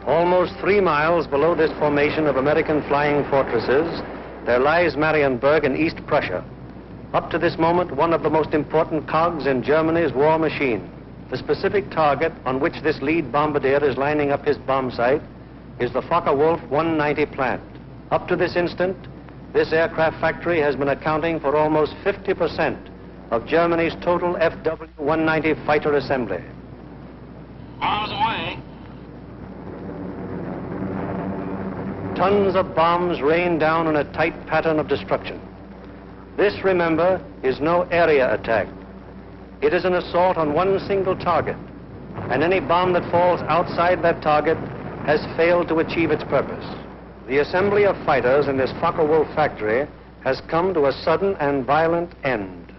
Almost 3 miles below this formation of American flying fortresses, there lies Marienburg in East Prussia. Up to this moment, one of the most important cogs in Germany's war machine. The specific target on which this lead bombardier is lining up his bomb sight is the Focke-Wulf 190 plant. Up to this instant, this aircraft factory has been accounting for almost 50% of Germany's total FW-190 fighter assembly. Bombs away. Tons of bombs rain down in a tight pattern of destruction. This, remember, is no area attack. It is an assault on one single target, and any bomb that falls outside that target has failed to achieve its purpose. The assembly of fighters in this Focke-Wulf factory has come to a sudden and violent end.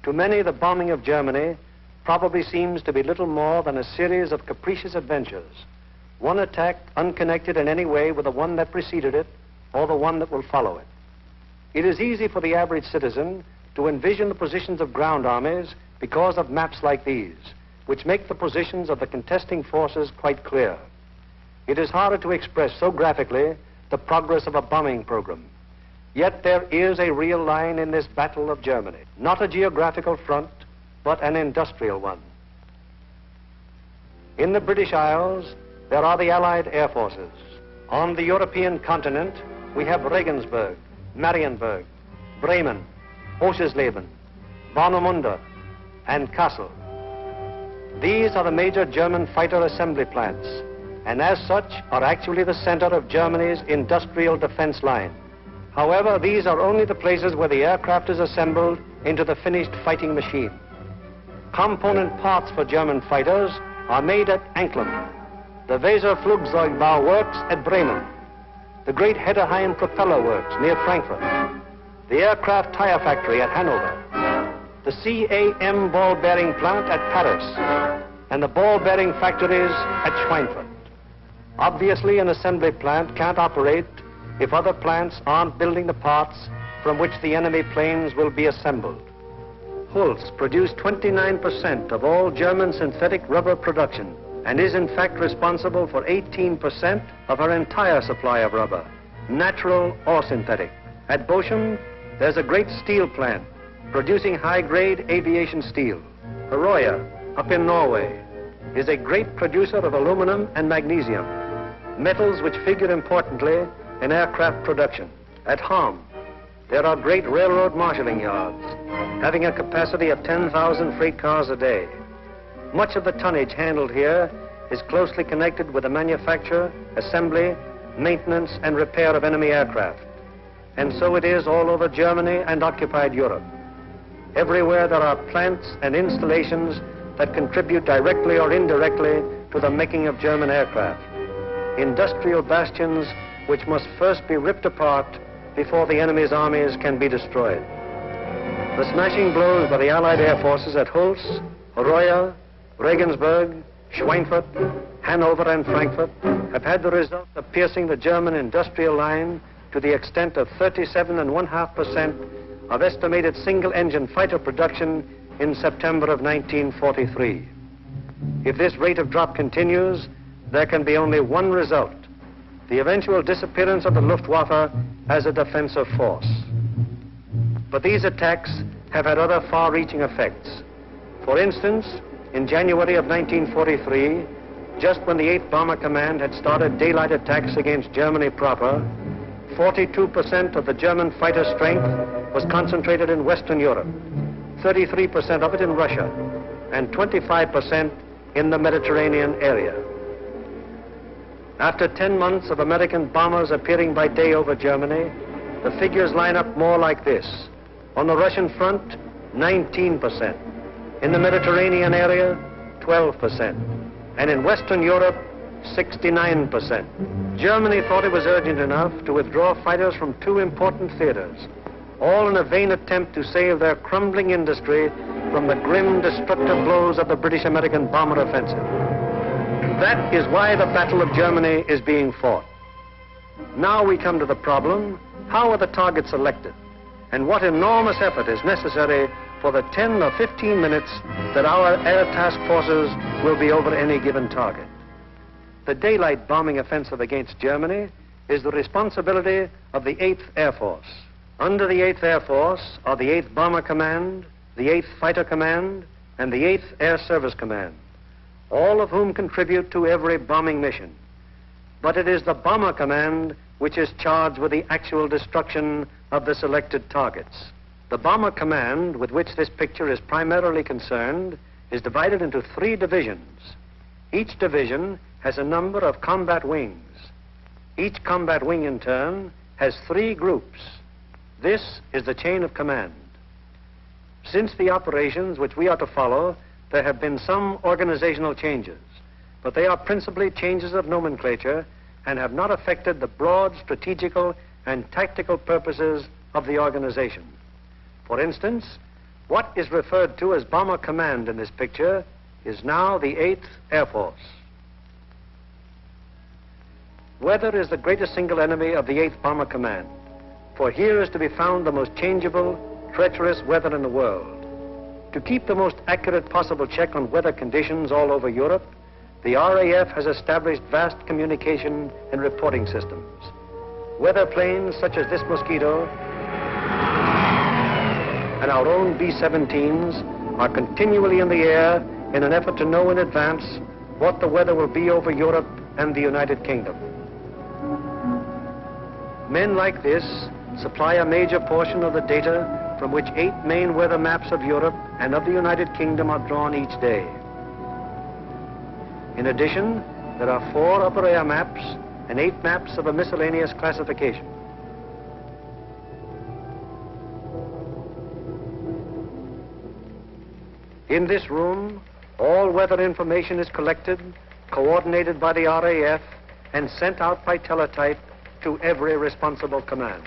To many, the bombing of Germany probably seems to be little more than a series of capricious adventures, one attack unconnected in any way with the one that preceded it or the one that will follow it. It is easy for the average citizen to envision the positions of ground armies because of maps like these, which make the positions of the contesting forces quite clear. It is harder to express so graphically the progress of a bombing program. Yet there is a real line in this battle of Germany, not a geographical front, but an industrial one. In the British Isles, there are the Allied air forces. On the European continent, we have Regensburg, Marienburg, Bremen, Oschersleben, Warnemünde, and Kassel. These are the major German fighter assembly plants, and as such are actually the center of Germany's industrial defense line. However, these are only the places where the aircraft is assembled into the finished fighting machine. Component parts for German fighters are made at Anklam, the Weser-Flugzeugbau works at Bremen, the great Hedderheim propeller works near Frankfurt, the aircraft tire factory at Hanover, the CAM ball bearing plant at Paris, and the ball bearing factories at Schweinfurt. Obviously, an assembly plant can't operate if other plants aren't building the parts from which the enemy planes will be assembled. Holz produced 29% of all German synthetic rubber production and is in fact responsible for 18% of her entire supply of rubber, natural or synthetic. At Bochum, there's a great steel plant producing high-grade aviation steel. Herøya, up in Norway, is a great producer of aluminum and magnesium, metals which figure importantly in aircraft production. At Ham, there are great railroad marshalling yards, having a capacity of 10,000 freight cars a day. Much of the tonnage handled here is closely connected with the manufacture, assembly, maintenance, and repair of enemy aircraft. And so it is all over Germany and occupied Europe. Everywhere there are plants and installations that contribute directly or indirectly to the making of German aircraft. Industrial bastions which must first be ripped apart before the enemy's armies can be destroyed. The smashing blows by the Allied air forces at Holz, Herøya, Regensburg, Schweinfurt, Hanover, and Frankfurt have had the result of piercing the German industrial line to the extent of 37.5% of estimated single-engine fighter production in September of 1943. If this rate of drop continues, there can be only one result: the eventual disappearance of the Luftwaffe as a defensive force. But these attacks have had other far-reaching effects. For instance, in January of 1943, just when the 8th Bomber Command had started daylight attacks against Germany proper, 42% of the German fighter strength was concentrated in Western Europe, 33% of it in Russia, and 25% in the Mediterranean area. After 10 months of American bombers appearing by day over Germany, the figures line up more like this. On the Russian front, 19%. In the Mediterranean area, 12%. And in Western Europe, 69%. Germany thought it was urgent enough to withdraw fighters from 2 important theaters, all in a vain attempt to save their crumbling industry from the grim, destructive blows of the British-American bomber offensive. That is why the Battle of Germany is being fought. Now we come to the problem: how are the targets selected? And what enormous effort is necessary for the 10 or 15 minutes that our air task forces will be over any given target. The daylight bombing offensive against Germany is the responsibility of the 8th Air Force. Under the 8th Air Force are the 8th Bomber Command, the 8th Fighter Command, and the 8th Air Service Command, all of whom contribute to every bombing mission. But it is the Bomber Command which is charged with the actual destruction of the selected targets. The Bomber Command, with which this picture is primarily concerned, is divided into 3 divisions. Each division has a number of combat wings. Each combat wing, in turn, has 3 groups. This is the chain of command. Since the operations which we are to follow, there have been some organizational changes, but they are principally changes of nomenclature and have not affected the broad strategical and tactical purposes of the organization. For instance, what is referred to as Bomber Command in this picture is now the 8th Air Force. Weather is the greatest single enemy of the 8th Bomber Command, for here is to be found the most changeable, treacherous weather in the world. To keep the most accurate possible check on weather conditions all over Europe, the RAF has established vast communication and reporting systems. Weather planes such as this Mosquito and our own B-17s are continually in the air in an effort to know in advance what the weather will be over Europe and the United Kingdom. Men like this supply a major portion of the data from which 8 main weather maps of Europe and of the United Kingdom are drawn each day. In addition, there are 4 upper air maps and 8 maps of a miscellaneous classification. In this room, all weather information is collected, coordinated by the RAF, and sent out by teletype to every responsible command.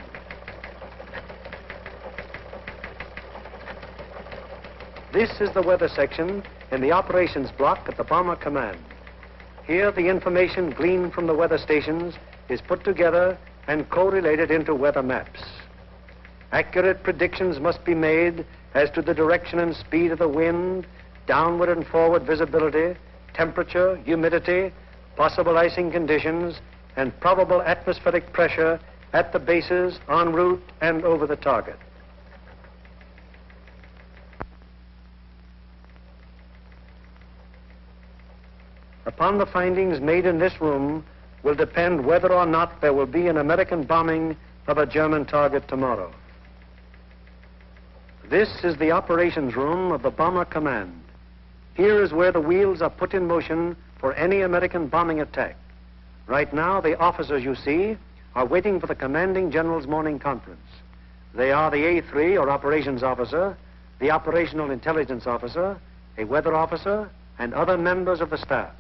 This is the weather section in the operations block at the Bomber Command. Here, the information gleaned from the weather stations is put together and correlated into weather maps. Accurate predictions must be made as to the direction and speed of the wind, downward and forward visibility, temperature, humidity, possible icing conditions, and probable atmospheric pressure at the bases, en route, and over the target. Upon the findings made in this room will depend whether or not there will be an American bombing of a German target tomorrow. This is the operations room of the Bomber Command. Here is where the wheels are put in motion for any American bombing attack. Right now, the officers you see are waiting for the commanding general's morning conference. They are the A3, or operations officer, the operational intelligence officer, a weather officer, and other members of the staff.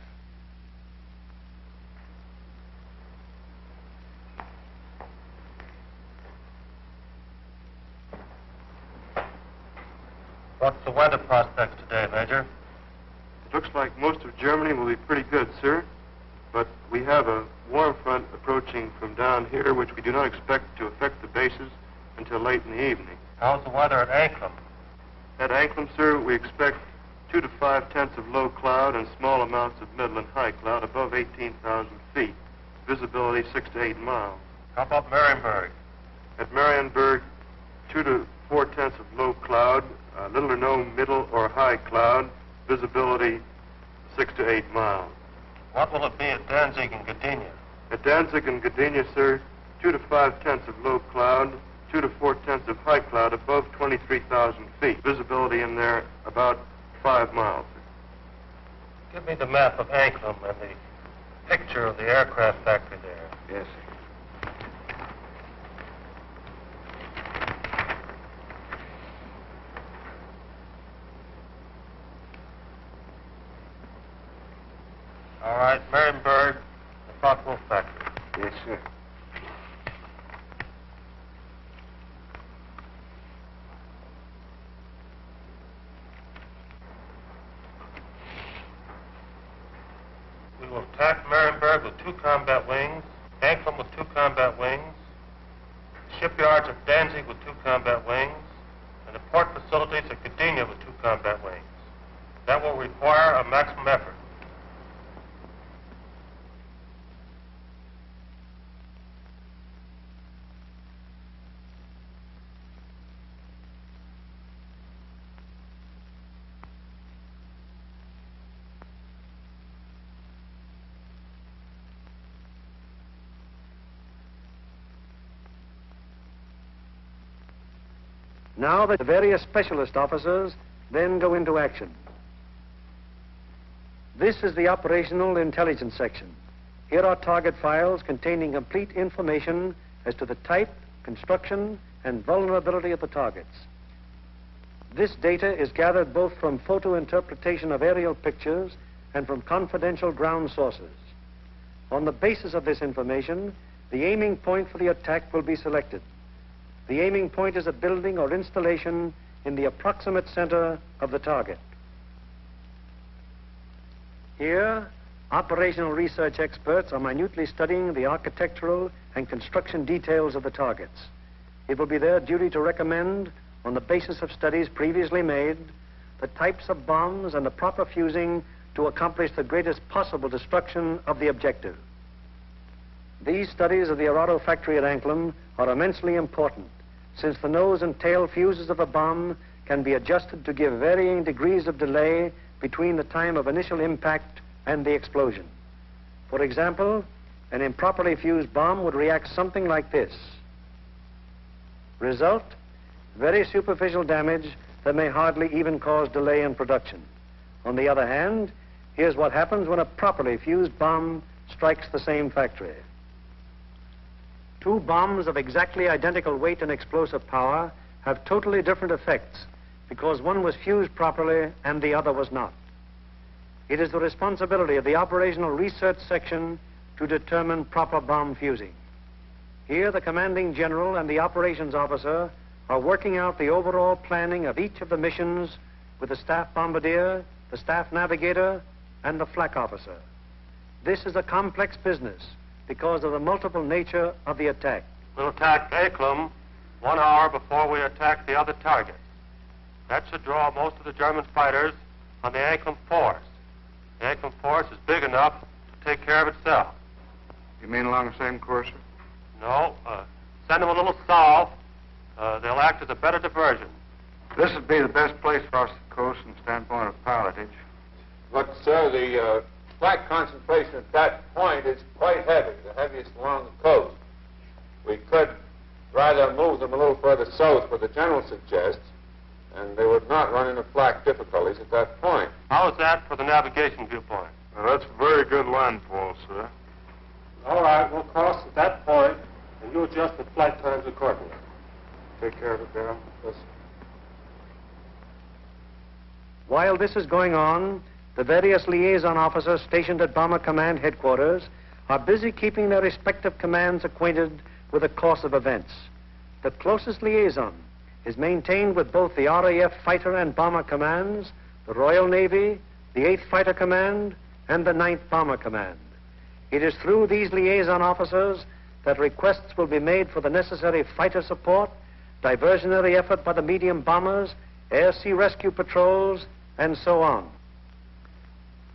What's the weather prospects today, Major? It looks like most of Germany will be pretty good, sir. But we have a warm front approaching from down here, which we do not expect to affect the bases until late in the evening. How's the weather at Anklam? At Anklam, sir, we expect 2 to 5 tenths of low cloud and small amounts of middle and high cloud above 18,000 feet. Visibility 6 to 8 miles. How about Marienburg? At Marienburg, 2 to 4 tenths of low cloud, little or no middle or high cloud, visibility 6 to 8 miles. What will it be at Danzig and Gdynia? At Danzig and Gdynia, sir, 2 to 5 tenths of low cloud, 2 to 4 tenths of high cloud above 23,000 feet. Visibility in there about 5 miles. Give me the map of Anklam and the picture of the aircraft factory there. Yes, sir. All right, Marienburg, the Focke-Wulf factory. Yes, sir. We will attack Marienburg with 2 combat wings, Anklam with 2 combat wings, shipyards at Danzig with 2 combat wings, and the port facilities at Gdynia with 2 combat wings. That will require a maximum effort. Now the various specialist officers then go into action. This is the operational intelligence section. Here are target files containing complete information as to the type, construction, and vulnerability of the targets. This data is gathered both from photo interpretation of aerial pictures and from confidential ground sources. On the basis of this information, the aiming point for the attack will be selected. The aiming point is a building or installation in the approximate center of the target. Here, operational research experts are minutely studying the architectural and construction details of the targets. It will be their duty to recommend, on the basis of studies previously made, the types of bombs and the proper fusing to accomplish the greatest possible destruction of the objective. These studies of the Arado factory at Anklam are immensely important, since the nose and tail fuses of a bomb can be adjusted to give varying degrees of delay between the time of initial impact and the explosion. For example, an improperly fused bomb would react something like this. Result, very superficial damage that may hardly even cause delay in production. On the other hand, here's what happens when a properly fused bomb strikes the same factory. 2 bombs of exactly identical weight and explosive power have totally different effects because one was fused properly and the other was not. It is the responsibility of the operational research section to determine proper bomb fusing. Here, the commanding general and the operations officer are working out the overall planning of each of the missions with the staff bombardier, the staff navigator, and the flak officer. This is a complex business because of the multiple nature of the attack. We'll attack Anklam 1 hour before we attack the other targets. That should draw most of the German fighters on the Anklam force. The Anklam force is big enough to take care of itself. You mean along the same course, sir? No, send them a little south. They'll act as a better diversion. This would be the best place across the coast from the standpoint of pilotage. But, sir, the flak concentration at that point is quite heavy, the heaviest along the coast. We could rather move them a little further south, what the general suggests, and they would not run into flak difficulties at that point. How is that for the navigation viewpoint? Now, that's very good landfall, sir. All right, we'll cross at that point, and you adjust the flight times accordingly. Take care of it, Darrell. Yes, sir. While this is going on, the various liaison officers stationed at Bomber Command headquarters are busy keeping their respective commands acquainted with the course of events. The closest liaison is maintained with both the RAF Fighter and Bomber Commands, the Royal Navy, the 8th Fighter Command, and the 9th Bomber Command. It is through these liaison officers that requests will be made for the necessary fighter support, diversionary effort by the medium bombers, air-sea rescue patrols, and so on.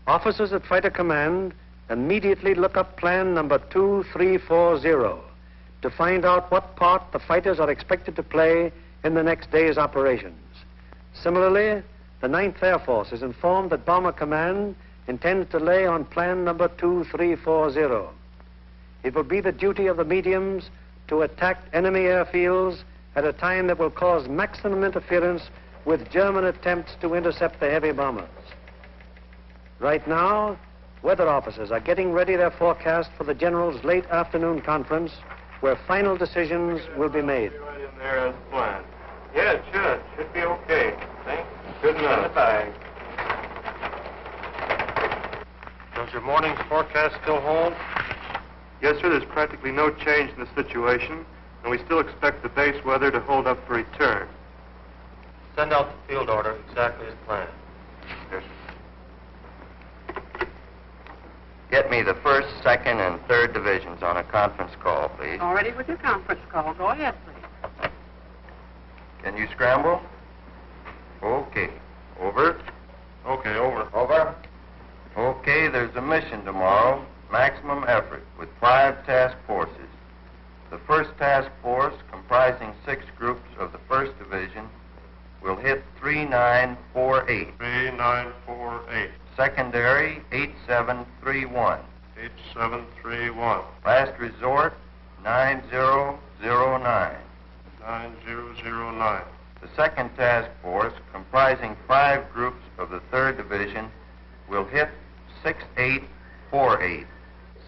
Officers at Fighter Command immediately look up plan number 2340 to find out what part the fighters are expected to play in the next day's operations. Similarly, the 9th Air Force is informed that Bomber Command intends to lay on plan number 2340. It will be the duty of the mediums to attack enemy airfields at a time that will cause maximum interference with German attempts to intercept the heavy bombers. Right now, weather officers are getting ready their forecast for the General's late afternoon conference, where final decisions will be made. Right in there as planned. Yeah, it should. Should be okay. Thanks. Good enough. In the bag. Does your morning's forecast still hold? Yes, sir, there's practically no change in the situation, and we still expect the base weather to hold up for return. Send out the field order exactly as planned. Yes, sir. Get me the 1st, 2nd, and 3rd divisions on a conference call, please. Already with your conference call. Go ahead, please. Can you scramble? Okay. Over. Okay, over. Over. Okay, there's a mission tomorrow. Maximum effort with 5 task forces. The first task force, comprising 6 groups of the 1st Division, will hit 3948. 3948. Secondary, 8731. 8731. Last resort, 9009. 9009. The second task force, comprising 5 groups of the 3rd Division, will hit 6848.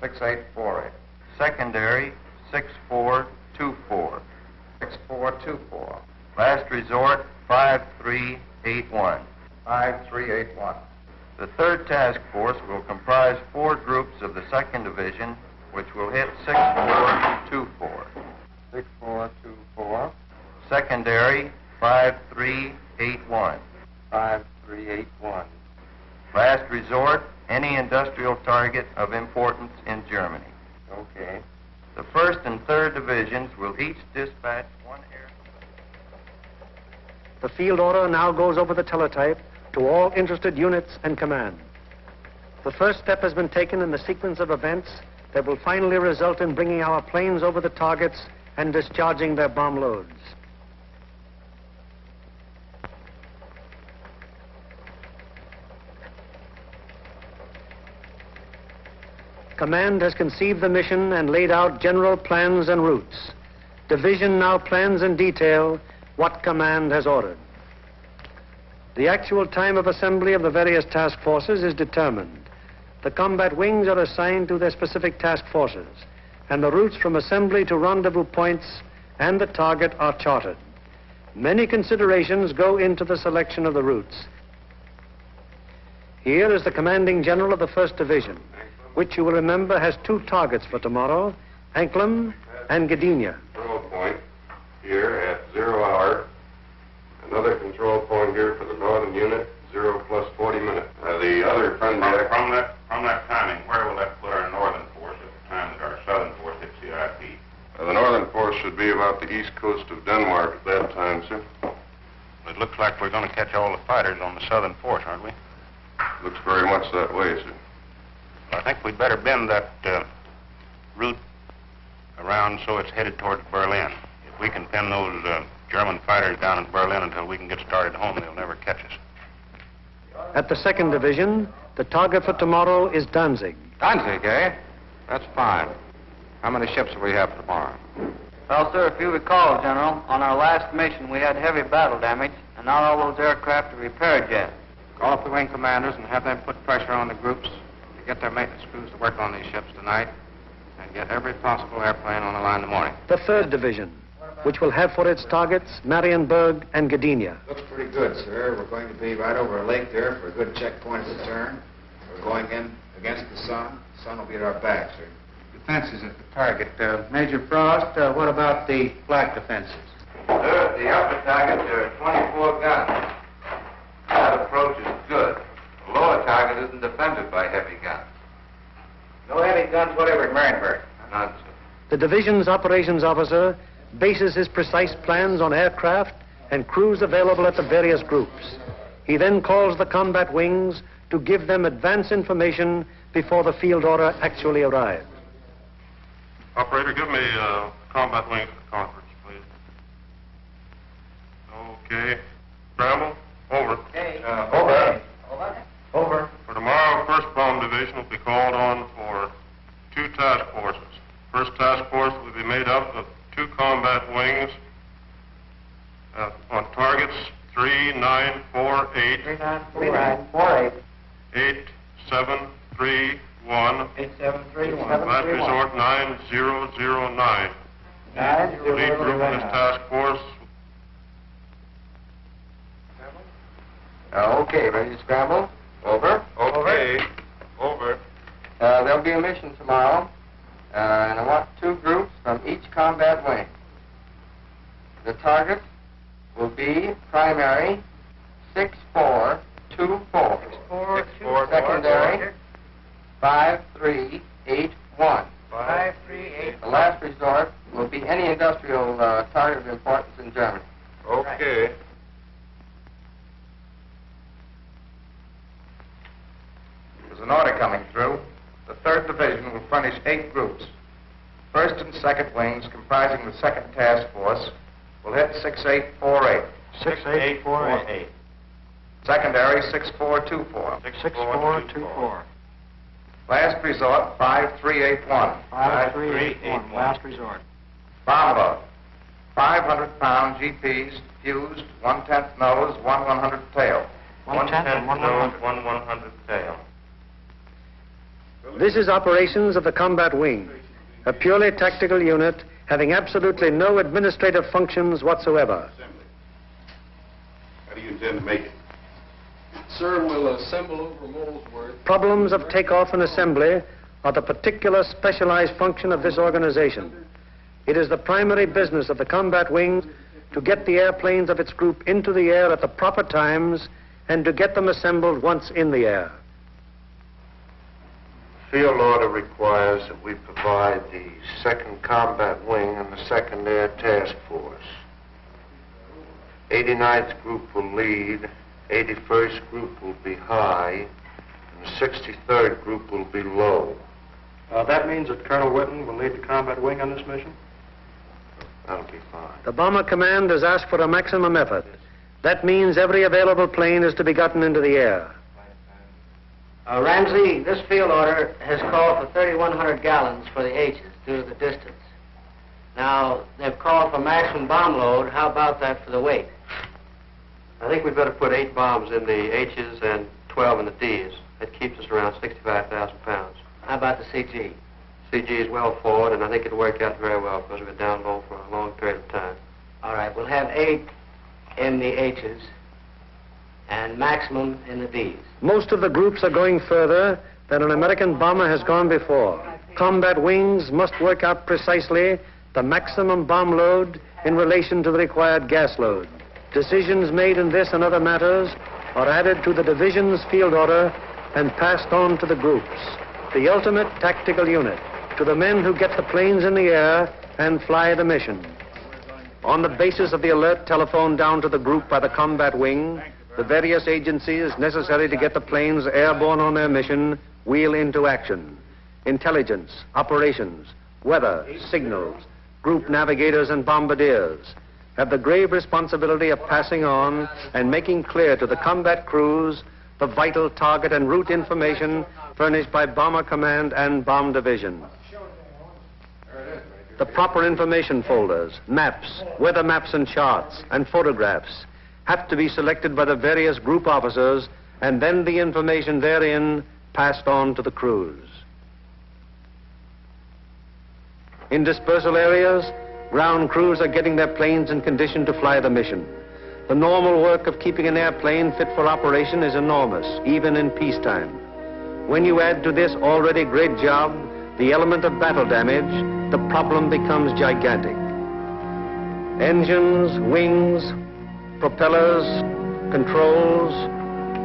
6848. Secondary, 6424. 6424. Last resort, 5381. 5381. The 3rd task force will comprise 4 groups of the 2nd Division, which will hit 6424. 6424. Secondary, 5381. 5381. Last resort, any industrial target of importance in Germany. Okay. The 1st and 3rd Divisions will each dispatch 1 air. The field order now goes over the teletype to all interested units and command. The first step has been taken in the sequence of events that will finally result in bringing our planes over the targets and discharging their bomb loads. Command has conceived the mission and laid out general plans and routes. Division now plans in detail what command has ordered. The actual time of assembly of the various task forces is determined. The combat wings are assigned to their specific task forces, and the routes from assembly to rendezvous points and the target are charted. Many considerations go into the selection of the routes. Here is the commanding general of the 1st Division, which you will remember has 2 targets for tomorrow, Anklam and Gdynia. Control point here at 0 hour. Another control point here for the northern unit, 0 plus 40 minutes. The other friendly... From that timing, where will that put our northern force at the time that our southern force hits the IP? The northern force should be about the east coast of Denmark at that time, sir. It looks like we're going to catch all the fighters on the southern force, aren't we? Looks very much that way, sir. I think we'd better bend that route around so it's headed towards Berlin. If we can pin those German fighters down in Berlin until we can get started home, they'll never catch us. At the 2nd Division, the target for tomorrow is Danzig. Danzig, eh? That's fine. How many ships will we have tomorrow? Well, sir, if you recall, General, on our last mission we had heavy battle damage, and not all those aircraft are repaired yet. Call up the wing commanders and have them put pressure on the groups to get their maintenance crews to work on these ships tonight and get every possible airplane on the line in the morning. The 3rd Division, which will have for its targets Marienburg and Gdynia. Looks pretty good, sir. We're going to be right over a lake there for a good checkpoint at the turn. We're going in against the sun. The sun will be at our back, sir. Defenses at the target. Major Frost, what about the flak defenses? Sir, at the upper target, there are 24 guns. That approach is good. The lower target isn't defended by heavy guns. No heavy guns whatever at Marienburg. None, sir. The division's operations officer bases his precise plans on aircraft and crews available at the various groups. He then calls the combat wings to give them advance information before the field order actually arrives. Operator, give me combat wings for conference, please. Okay. Scramble, over. Okay. Over. Over. Over. For tomorrow, 1st Bomb Division will be called on for 2 task forces. First task force will be made up of 2 combat wings on targets 3948, 3948. 8731, 8731. last resort 9009. Lead group in this task force. Okay, ready to scramble? Over. Okay. Over. There'll be a mission tomorrow, and I want 2 groups from each combat wing. The target will be primary 6424. 6424. Secondary 5381. 5381. The last resort will be any industrial target of importance in Germany. Okay. There's an order coming through. The 3rd Division will furnish 8 groups. 1st and 2nd wings, comprising the 2nd Task Force, will hit 6848. 6848. Secondary 6424. 6424. Last resort 5381. 5381. Last resort. Bomb load. 500-pound GPs, fused, 1/10 nose, 1/100 tail. 1/10 and 1/100. 1/100 tail. This is operations of the combat wing, a purely tactical unit having absolutely no administrative functions whatsoever. How do you intend to make it? Sir, we'll assemble over Molesworth. Problems of takeoff and assembly are the particular specialized function of this organization. It is the primary business of the combat wing to get the airplanes of its group into the air at the proper times and to get them assembled once in the air. Field order requires that we provide the 2nd Combat Wing and the 2nd Air Task Force. 89th Group will lead, 81st Group will be high, and the 63rd Group will be low. That means that Colonel Whitten will lead the combat wing on this mission? That'll be fine. The Bomber Command has asked for a maximum effort. That means every available plane is to be gotten into the air. Ramsey, this field order has called for 3,100 gallons for the H's due to the distance. Now, they've called for maximum bomb load. How about that for the weight? I think we'd better put 8 bombs in the H's and 12 in the D's. That keeps us around 65,000 pounds. How about the CG? CG is well forward, and I think it'll work out very well because we've been down low for a long period of time. All right, we'll have 8 in the H's and maximum in the D's. Most of the groups are going further than an American bomber has gone before. Combat wings must work out precisely the maximum bomb load in relation to the required gas load. Decisions made in this and other matters are added to the division's field order and passed on to the groups, the ultimate tactical unit, to the men who get the planes in the air and fly the mission. On the basis of the alert telephoned down to the group by the combat wing, the various agencies necessary to get the planes airborne on their mission wheel into action. Intelligence, operations, weather, signals, group navigators and bombardiers have the grave responsibility of passing on and making clear to the combat crews the vital target and route information furnished by Bomber Command and Bomb Division. The proper information folders, maps, weather maps and charts, and photographs have to be selected by the various group officers and then the information therein passed on to the crews. In dispersal areas, ground crews are getting their planes in condition to fly the mission. The normal work of keeping an airplane fit for operation is enormous, even in peacetime. When you add to this already great job the element of battle damage, the problem becomes gigantic. Engines, wings, propellers, controls,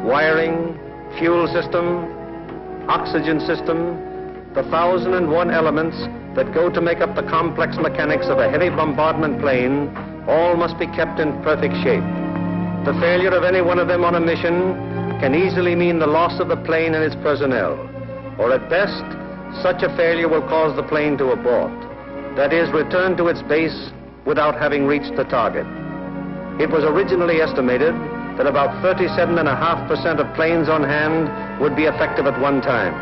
wiring, fuel system, oxygen system, the 1,001 elements that go to make up the complex mechanics of a heavy bombardment plane all must be kept in perfect shape. The failure of any one of them on a mission can easily mean the loss of the plane and its personnel, or at best, such a failure will cause the plane to abort. That is, return to its base without having reached the target. It was originally estimated that about 37.5% of planes on hand would be effective at one time.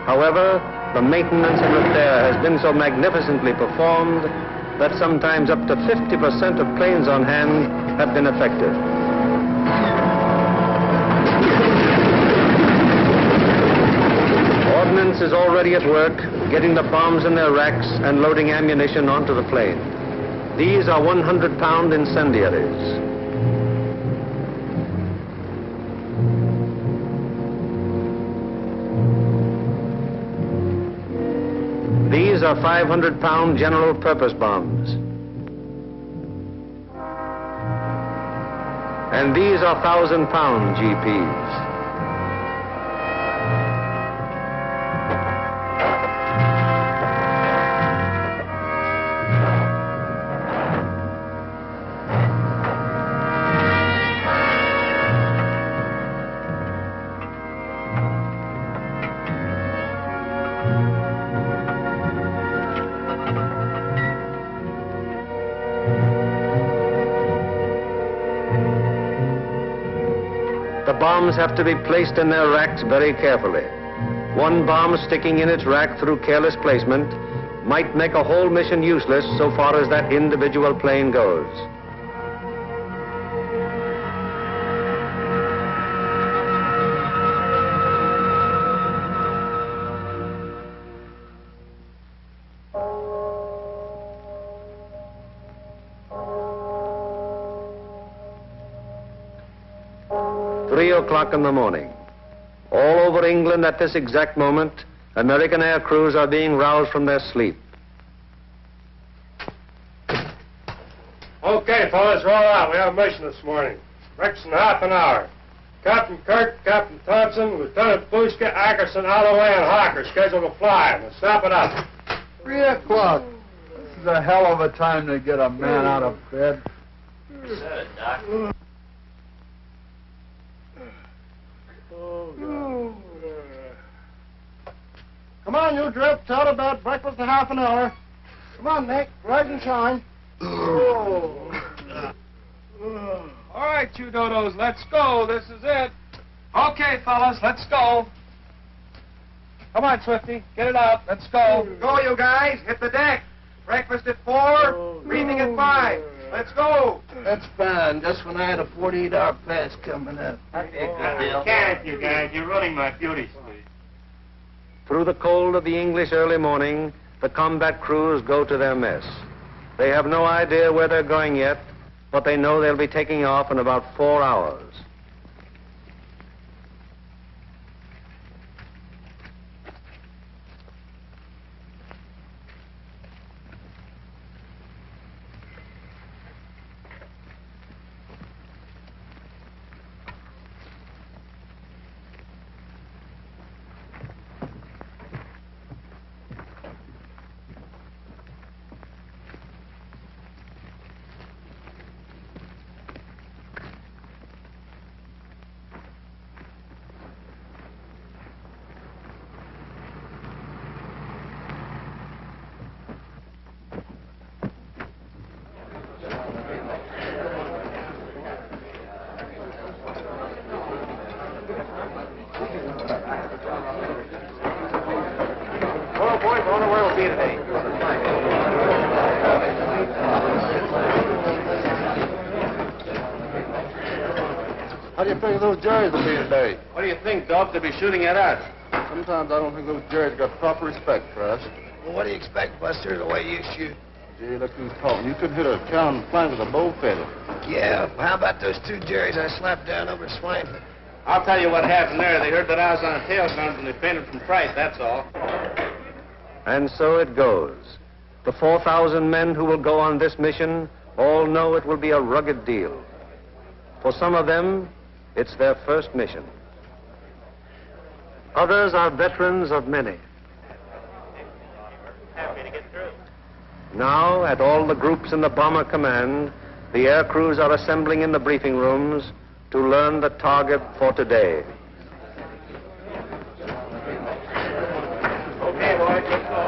However, the maintenance and repair has been so magnificently performed that sometimes up to 50% of planes on hand have been effective. Ordnance is already at work, getting the bombs in their racks and loading ammunition onto the plane. These are 100-pound incendiaries. These are 500-pound general purpose bombs. And these are 1,000-pound GPs. bombs have to be placed in their racks very carefully. One bomb sticking in its rack through careless placement might make a whole mission useless so far as that individual plane goes. Three o'clock in the morning. All over England at this exact moment, American air crews are being roused from their sleep. Okay, fellas, roll out. We have a mission this morning. Breakfast in half an hour. Captain Kirk, Captain Thompson, Lieutenant Bushka, Ackerson, Holloway, and Hawker scheduled to fly. We'll snap it up. 3 o'clock. This is a hell of a time to get a man out of bed. Said it, Doc. Come on, you drift. Out of bed. Breakfast in half an hour. Come on, Nick. Rise and shine. All right, you dodos, let's go. This is it. Okay, fellas, let's go. Come on, Swifty. Get it out. Let's go. Go, you guys. Hit the deck. Breakfast at 4, breathing at 5. Let's go. That's fine. Just when I had a 48-hour pass coming up. That'd be a good deal. Can't, you guys. You're running my beauty sleep. Through the cold of the English early morning, the combat crews go to their mess. They have no idea where they're going yet, but they know they'll be taking off in about 4 hours. How do you figure those Jerrys will be today? What do you think, Doc? They'll be shooting at us. Sometimes I don't think those Jerrys got proper respect for us. Well, what do you expect, Buster, the way you shoot? Gee, look who's talking. You couldn't hit a cow in the flank with a bow feather. Yeah, well, how about those 2 Jerrys I slapped down over Swainford? I'll tell you what happened there. They heard that I was on a tail guns and they fainted from fright, that's all. And so it goes. The 4,000 men who will go on this mission all know it will be a rugged deal. For some of them, it's their first mission. Others are veterans of many. Happy to get through. Now, at all the groups in the bomber command, the air crews are assembling in the briefing rooms to learn the target for today. Okay, boys, let's go.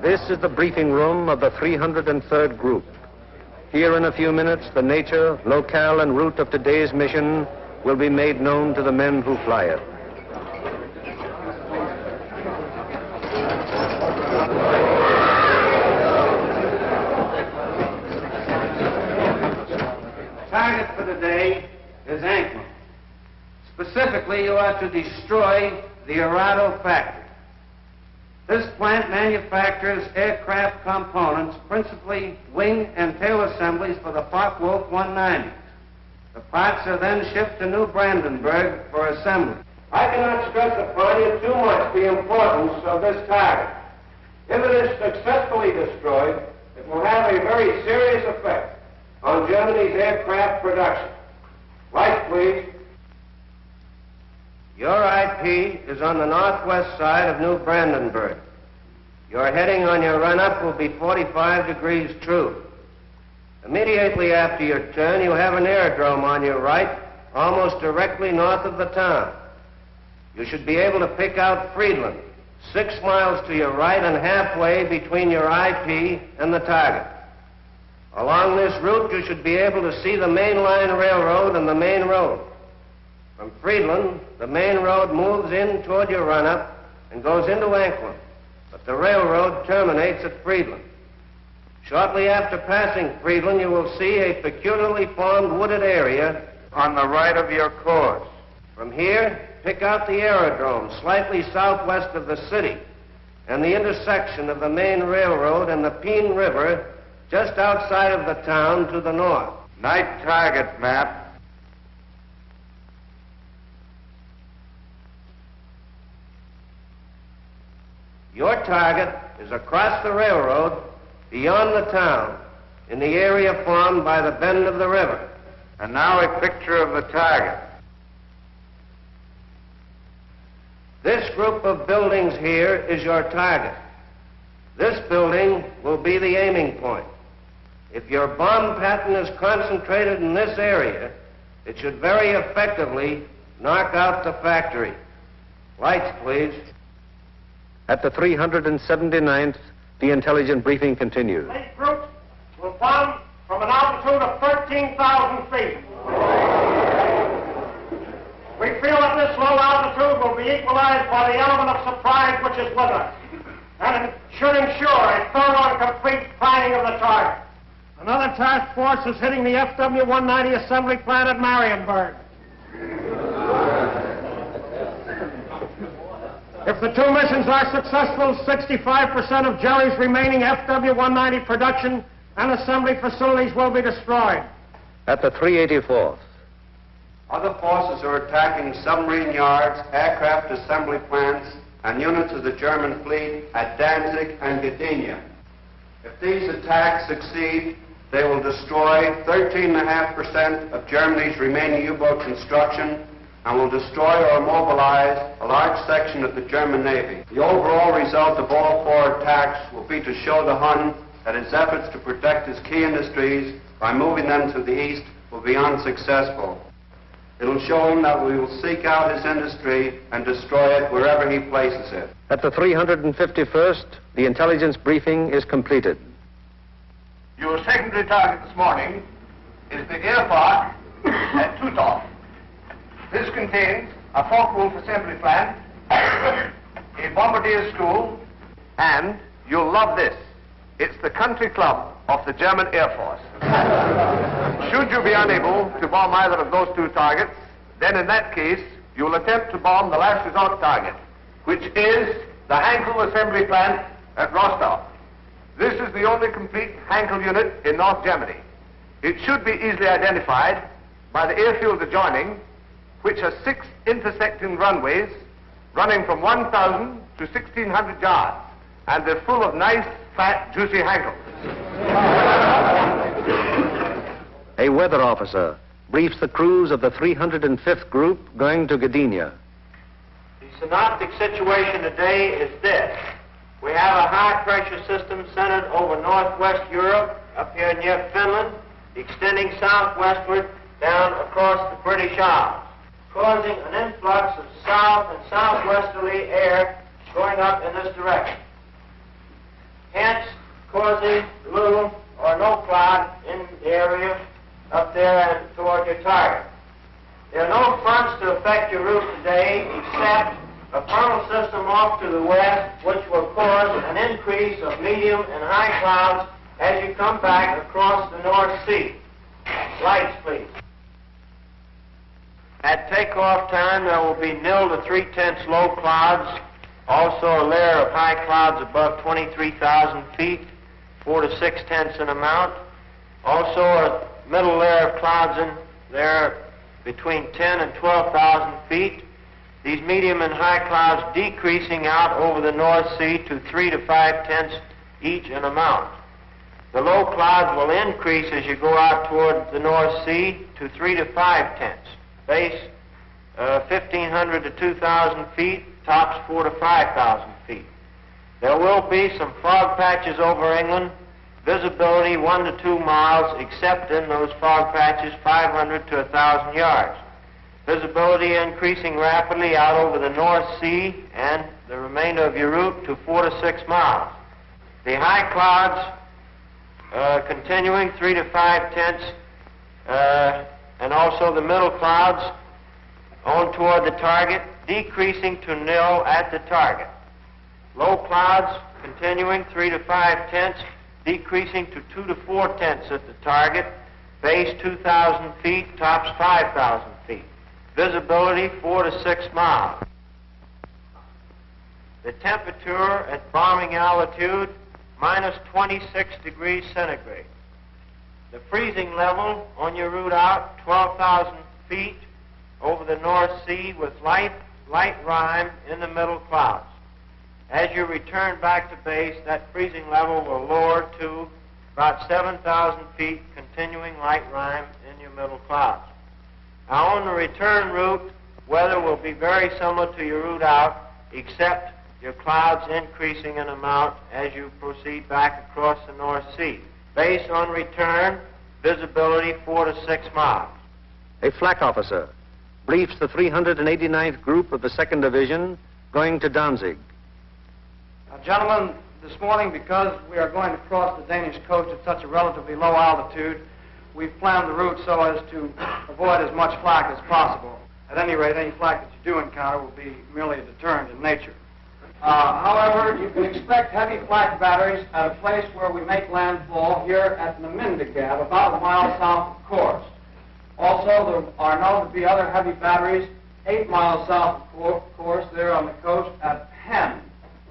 This is the briefing room of the 303rd Group. Here in a few minutes, the nature, locale, and route of today's mission will be made known to the men who fly it. Target for today is Anklam. Specifically, you are to destroy the Arado factory. This plant manufactures aircraft components, principally wing and tail assemblies for the Focke-Wulf 190. The parts are then shipped to New Brandenburg for assembly. I cannot stress upon you too much the importance of this target. If it is successfully destroyed, it will have a very serious effect on Germany's aircraft production. Lights, please. Your IP is on the northwest side of New Brandenburg. Your heading on your run-up will be 45 degrees true. Immediately after your turn, you have an aerodrome on your right, almost directly north of the town. You should be able to pick out Friedland, 6 miles to your right and halfway between your IP and the target. Along this route, you should be able to see the main line railroad and the main road. From Friedland, the main road moves in toward your run-up and goes into Anklam, but the railroad terminates at Friedland. Shortly after passing Friedland, you will see a peculiarly formed wooded area on the right of your course. From here, pick out the aerodrome slightly southwest of the city and the intersection of the main railroad and the Peene River just outside of the town to the north. Night target map. Your target is across the railroad, beyond the town, in the area formed by the bend of the river. And now a picture of the target. This group of buildings here is your target. This building will be the aiming point. If your bomb pattern is concentrated in this area, it should very effectively knock out the factory. Lights, please. At the 379th, the intelligence briefing continues. These groups will bomb from an altitude of 13,000 feet. We feel that this low altitude will be equalized by the element of surprise which is with us, and it should ensure a thorough and complete planning of the target. Another task force is hitting the FW-190 assembly plant at Marienburg. If the two missions are successful, 65% of Jerry's remaining FW-190 production and assembly facilities will be destroyed. At the 384th, Other forces are attacking submarine yards, aircraft assembly plants, and units of the German fleet at Danzig and Gdynia. If these attacks succeed, they will destroy 13.5% of Germany's remaining U-boat construction and will destroy or mobilize a large section of the German Navy. The overall result of all 4 attacks will be to show the Hun that his efforts to protect his key industries by moving them to the east will be unsuccessful. It will show him that we will seek out his industry and destroy it wherever he places it. At the 351st, the intelligence briefing is completed. Your secondary target this morning is the air park at Tutov. This contains a Focke-Wulf assembly plant, a bombardier school, and you'll love this. It's the country club of the German Air Force. Should you be unable to bomb either of those 2 targets, then in that case, you'll attempt to bomb the last resort target, which is the Heinkel assembly plant at Rostov. This is the only complete Heinkel unit in North Germany. It should be easily identified by the airfields adjoining, which are 6 intersecting runways running from 1,000 to 1,600 yards, and they're full of nice, fat, juicy Heinkels. A weather officer briefs the crews of the 305th group going to Gdynia. The synoptic situation today is this. We have a high-pressure system centered over northwest Europe, up here near Finland, extending southwestward down across the British Isles, causing an influx of south and southwesterly air going up in this direction, hence causing little or no cloud in the area up there and toward your target. There are no fronts to affect your route today except a frontal system off to the west, which will cause an increase of medium and high clouds as you come back across the North Sea. Lights, please. At takeoff time, there will be 0 to 3/10 low clouds, also a layer of high clouds above 23,000 feet, 4 to 6/10 in amount. Also a middle layer of clouds in there between 10 and 12,000 feet. These medium and high clouds decreasing out over the North Sea to 3 to 5 tenths each in amount. The low clouds will increase as you go out toward the North Sea to 3 to 5 tenths. Base 1,500 to 2,000 feet, tops 4 to 5,000 feet. There will be some fog patches over England, visibility 1 to 2 miles, except in those fog patches 500 to 1,000 yards. Visibility increasing rapidly out over the North Sea and the remainder of your route to 4 to 6 miles. The high clouds continuing 3 to 5 tenths, and also the middle clouds on toward the target, decreasing to nil at the target. Low clouds continuing 3 to 5 tenths, decreasing to 2 to 4 tenths at the target, base 2,000 feet, tops 5,000 feet. Visibility 4 to 6 miles. The temperature at bombing altitude, minus 26 degrees centigrade. The freezing level on your route out, 12,000 feet over the North Sea with light rime in the middle clouds. As you return back to base, that freezing level will lower to about 7,000 feet, continuing light rime in your middle clouds. Now, on the return route, weather will be very similar to your route out, except your clouds increasing in amount as you proceed back across the North Sea. Base on return, visibility 4 to 6 miles. A flak officer briefs the 389th Group of the 2nd Division going to Danzig. Gentlemen, this morning, because we are going to cross the Danish coast at such a relatively low altitude, we've planned the route so as to avoid as much flak as possible. At any rate, any flak that you do encounter will be merely a deterrent in nature. However, you can expect heavy flak batteries at a place where we make landfall here at Namindegab, about a mile south of Kursk. Also, there are known to be other heavy batteries 8 miles south of Kursk, there on the coast at Hen.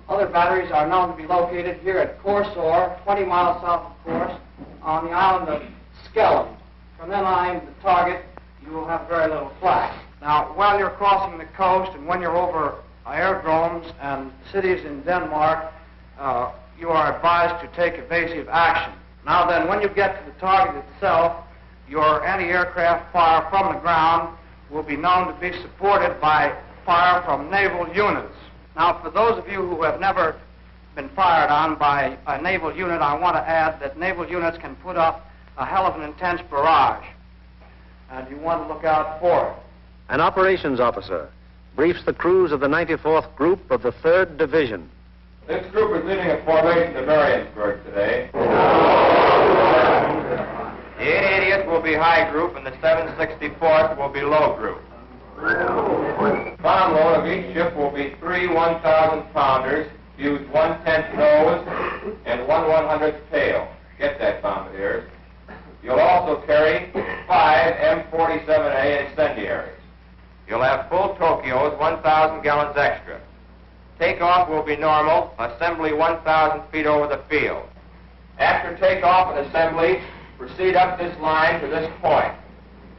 Other batteries are known to be located here at Korsor, 20 miles south of Kursk, on the island of Skellum. From then on, the target, you will have very little flak. Now, while you're crossing the coast and when you're over aerodromes and cities in Denmark, you are advised to take evasive action. Now then, when you get to the target itself, your anti-aircraft fire from the ground will be known to be supported by fire from naval units. Now, for those of you who have never been fired on by a naval unit, I want to add that naval units can put up a hell of an intense barrage, and you want to look out for it. An operations officer briefs the crews of the 94th Group of the 3rd Division. This group is leaving a formation to Marienburg today. The 880th will be high group, and the 764th will be low group. Bomb load of each ship will be 3 1,000-pounders, use 1/10 nose and 1 100th tail. Get that, bombardiers. You'll also carry 5 M47A incendiaries. You'll have full Tokyos, 1,000 gallons extra. Takeoff will be normal, assembly 1,000 feet over the field. After takeoff and assembly, proceed up this line to this point.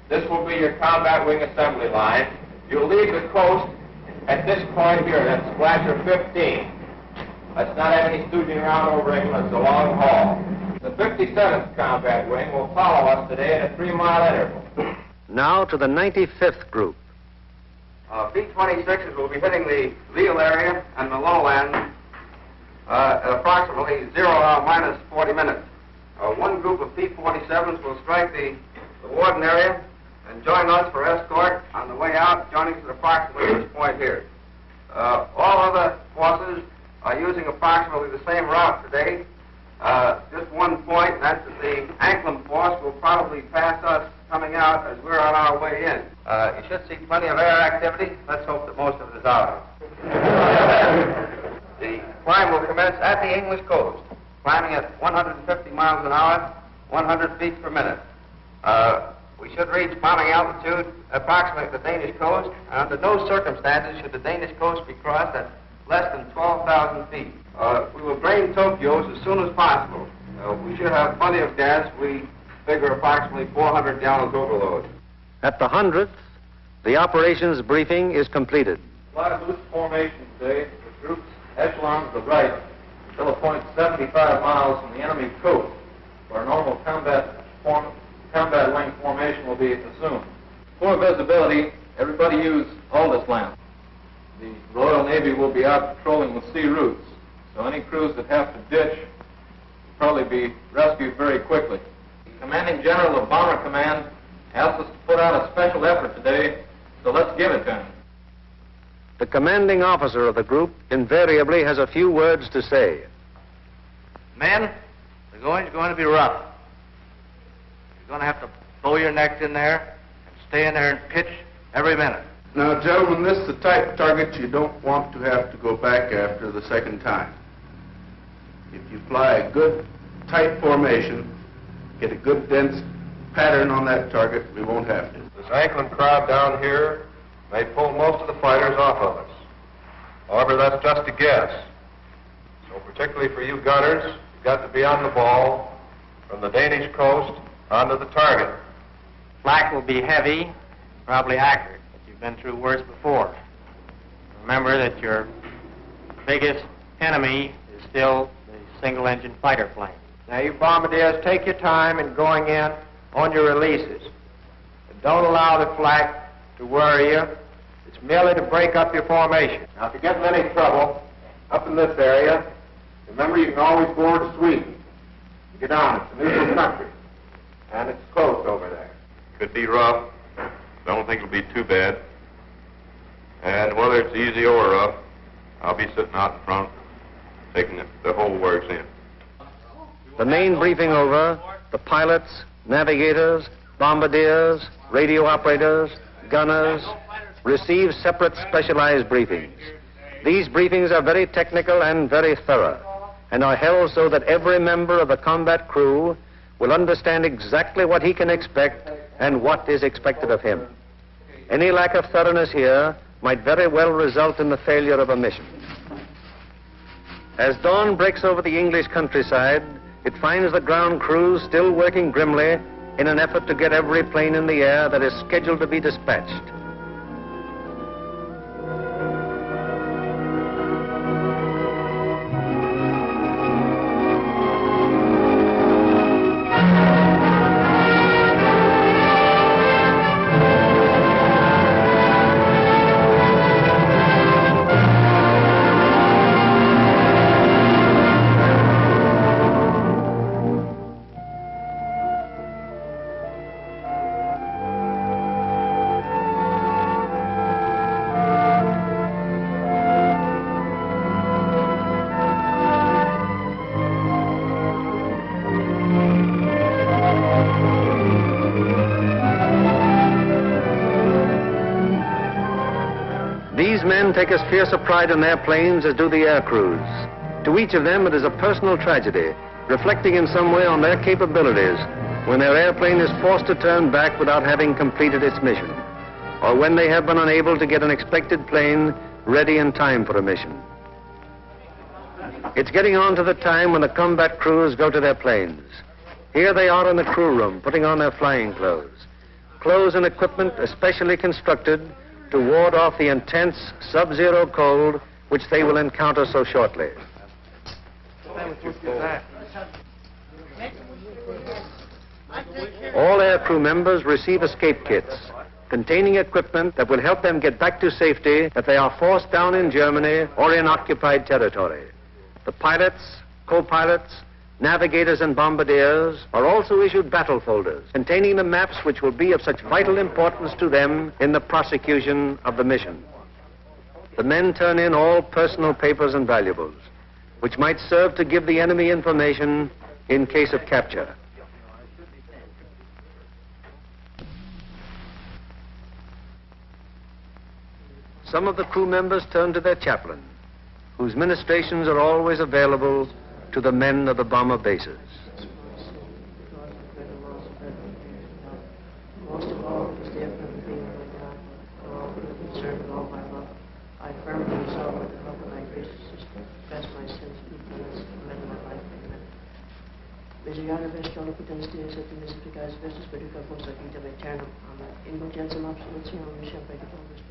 This will be your combat wing assembly line. You'll leave the coast at this point here, that's Splasher 15. Let's not have any stooging around over England, it's a long haul. The 57th Combat Wing will follow us today at a 3-mile interval. Now to the 95th Group. B-26s will be hitting the Lille area and the lowland at approximately 0 hour minus 40 minutes. One group of P-47s will strike the Warden area and join us for escort on the way out, joining us at approximately this point here. All other forces are using approximately the same route today. Just one point, that's that the Anklam force will probably pass us coming out as we're on our way in. You should see plenty of air activity. Let's hope that most of it is out. The climb will commence at the English coast, climbing at 150 miles an hour, 100 feet per minute. We should reach bombing altitude approximately at the Danish coast. Under no circumstances should the Danish coast be crossed at less than 12,000 feet. We will drain Tokyos as soon as possible. We should have plenty of gas. We figure approximately 400 gallons overload. At the 100th, the operations briefing is completed. fly loose formation today with groups echelon to the right until a point 75 miles from the enemy coast, where a normal combat length formation will be assumed. For visibility, everybody use Aldous lamps. The Royal Navy will be out patrolling with sea routes, so any crews that have to ditch will probably be rescued very quickly. The Commanding General of Bomber Command asked us to put out a special effort today, so let's give it to him. The commanding officer of the group invariably has a few words to say. Men, the going's going to be rough. You're going to have to bow your necks in there and stay in there and pitch every minute. Now, gentlemen, this is the type of target you don't want to have to go back after the second time. If you fly a good, tight formation, get a good, dense pattern on that target, we won't have to. This Anklam crowd down here may pull most of the fighters off of us. However, that's just a guess. So particularly for you gunners, you've got to be on the ball from the Danish coast onto the target. Flak will be heavy, probably accurate, but you've been through worse before. Remember that your biggest enemy is still the single-engine fighter plane. Now, you bombardiers, take your time in going in on your releases. And don't allow the flak to worry you. It's merely to break up your formation. Now, if you get in any trouble up in this area, remember you can always board Sweden. Get on, it's a neutral country. And it's close over there. Could be rough. Don't think it'll be too bad. And whether it's easy or rough, I'll be sitting out in front, taking the whole works in. The main briefing over, the pilots, navigators, bombardiers, radio operators, gunners receive separate specialized briefings. These briefings are very technical and very thorough, and are held so that every member of the combat crew will understand exactly what he can expect and what is expected of him. Any lack of thoroughness here might very well result in the failure of a mission. As dawn breaks over the English countryside, it finds the ground crews still working grimly in an effort to get every plane in the air that is scheduled to be dispatched. Take as fierce a pride in their planes as do the air crews. To each of them it is a personal tragedy, reflecting in some way on their capabilities when their airplane is forced to turn back without having completed its mission, or when they have been unable to get an expected plane ready in time for a mission. It's getting on to the time when the combat crews go to their planes. Here they are in the crew room, putting on their flying clothes. Clothes and equipment especially constructed to ward off the intense sub-zero cold which they will encounter so shortly. All air crew members receive escape kits containing equipment that will help them get back to safety if they are forced down in Germany or in occupied territory. The pilots, co-pilots, navigators and bombardiers are also issued battle folders containing the maps which will be of such vital importance to them in the prosecution of the mission. The men turn in all personal papers and valuables, which might serve to give the enemy information in case of capture. Some of the crew members turn to their chaplain, whose ministrations are always available to the men of the bomber bases. Most of all, it was the effort of being my God, for all who have been served with all my love. I firmly resolve with the help of my gracious sister, confess my sins, weakness, and amend my life. Amen. Besjaren bestellen op het instillings het tenminste God's business, but you can most of it eternal. Amen. Indulgenza absolution, Michel Beckett,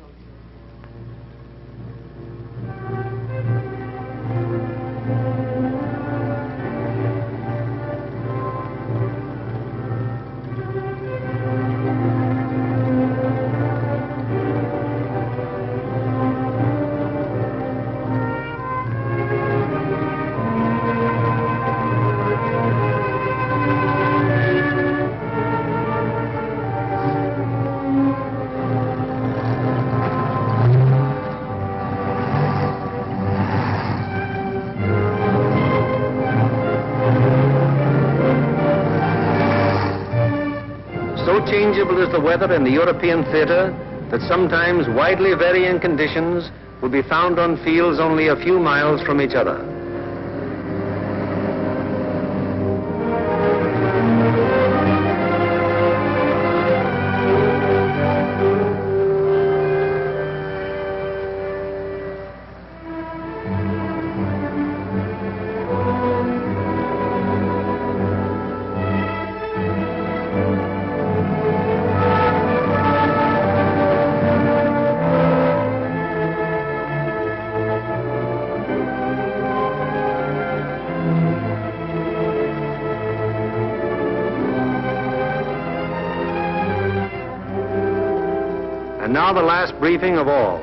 changeable is the weather in the European theater that sometimes widely varying conditions will be found on fields only a few miles from each other. And now the last briefing of all,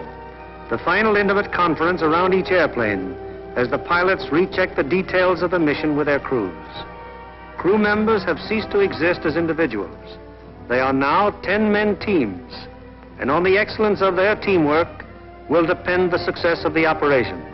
the final intimate conference around each airplane as the pilots recheck the details of the mission with their crews. Crew members have ceased to exist as individuals. They are now 10-man teams, and on the excellence of their teamwork will depend the success of the operation.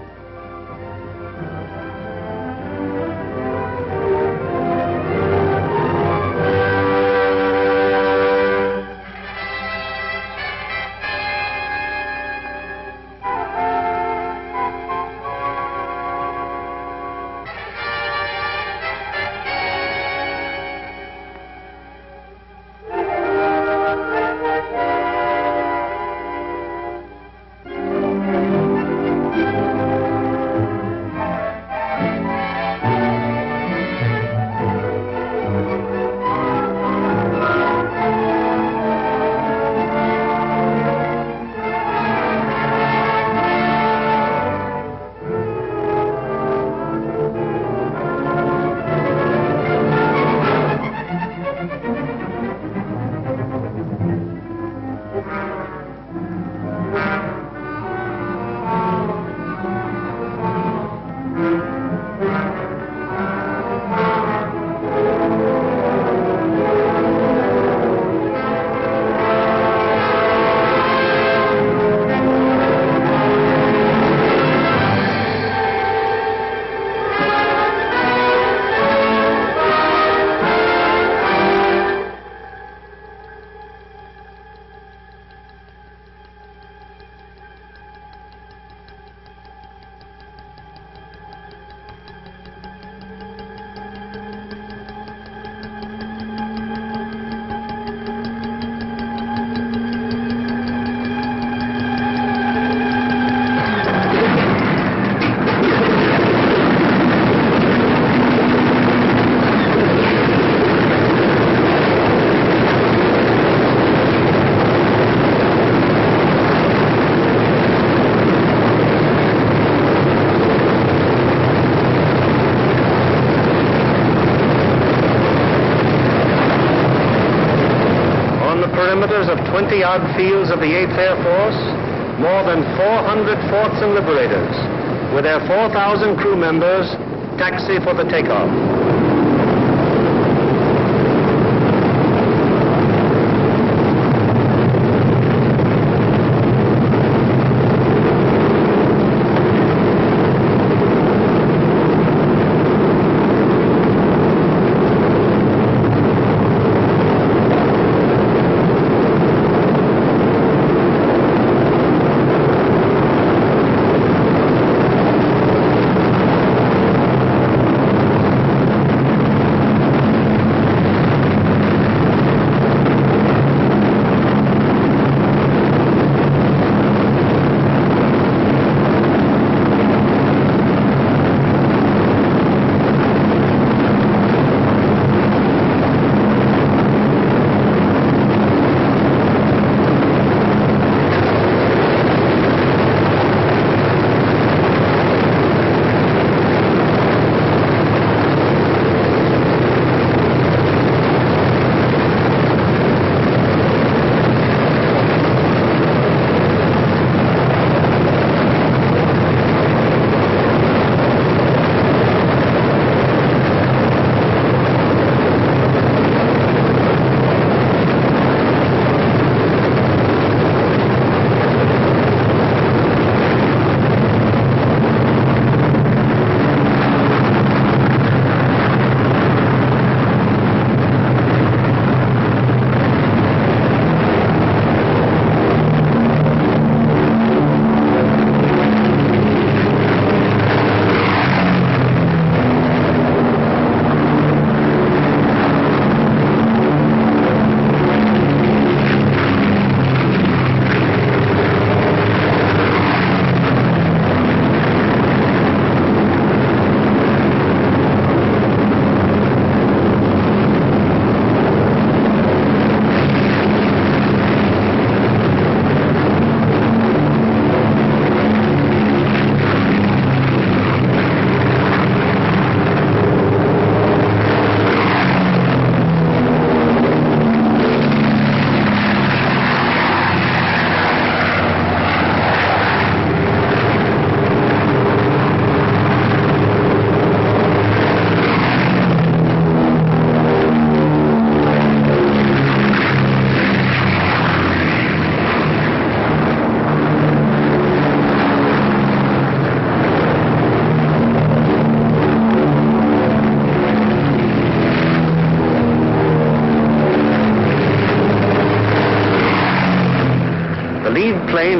Perimeters of 20-odd fields of the 8th Air Force, more than 400 forts and liberators, with their 4,000 crew members, taxi for the takeoff.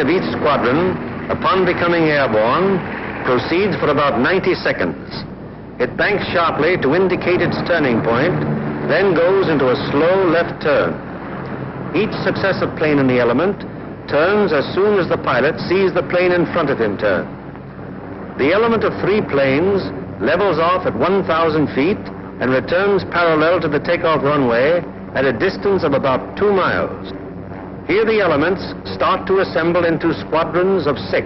of each squadron, upon becoming airborne, proceeds for about 90 seconds. It banks sharply to indicate its turning point, then goes into a slow left turn. Each successive plane in the element turns as soon as the pilot sees the plane in front of him turn. The element of 3 planes levels off at 1,000 feet and returns parallel to the takeoff runway at a distance of about 2 miles. Here the elements start to assemble into squadrons of 6.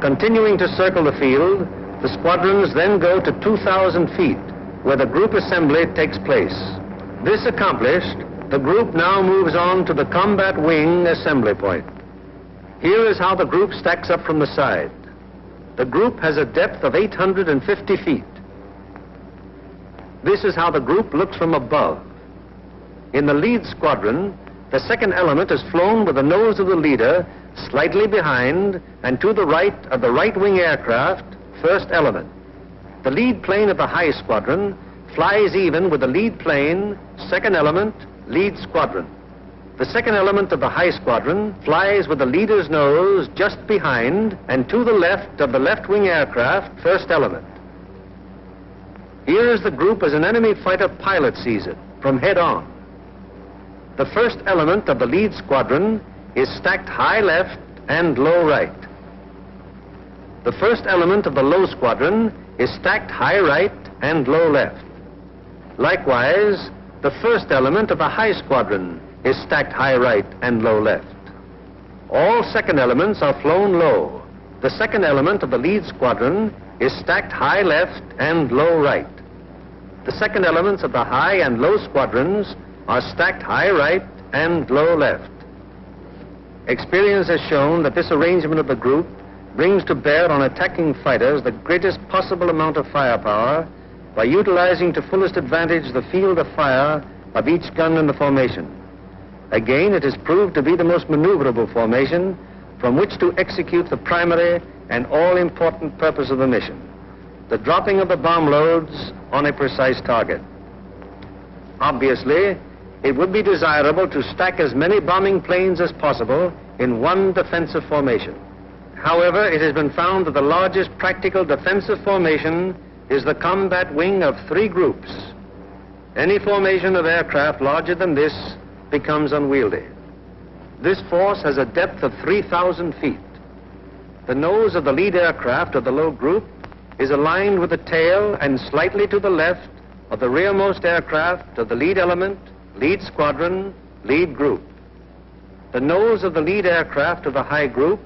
Continuing to circle the field, the squadrons then go to 2,000 feet, where the group assembly takes place. This accomplished, the group now moves on to the combat wing assembly point. Here is how the group stacks up from the side. The group has a depth of 850 feet. This is how the group looks from above. In the lead squadron, the second element is flown with the nose of the leader slightly behind and to the right of the right wing aircraft, first element. The lead plane of the high squadron flies even with the lead plane, second element, lead squadron. The second element of the high squadron flies with the leader's nose just behind and to the left of the left wing aircraft, first element. Here is the group as an enemy fighter pilot sees it, from head on. The first element of the lead squadron is stacked high left and low right. The first element of the low squadron is stacked high right and low left. Likewise, the first element of the high squadron is stacked high right and low left. All second elements are flown low. The second element of the lead squadron is stacked high left and low right. The second elements of the high and low squadrons are stacked high right and low left. Experience has shown that this arrangement of the group brings to bear on attacking fighters the greatest possible amount of firepower by utilizing to fullest advantage the field of fire of each gun in the formation. Again, it is proved to be the most maneuverable formation from which to execute the primary and all-important purpose of the mission, the dropping of the bomb loads on a precise target. Obviously, it would be desirable to stack as many bombing planes as possible in one defensive formation. However, it has been found that the largest practical defensive formation is the combat wing of 3 groups. Any formation of aircraft larger than this becomes unwieldy. This force has a depth of 3,000 feet. The nose of the lead aircraft of the low group is aligned with the tail and slightly to the left of the rearmost aircraft of the lead element, lead squadron, lead group. The nose of the lead aircraft of the high group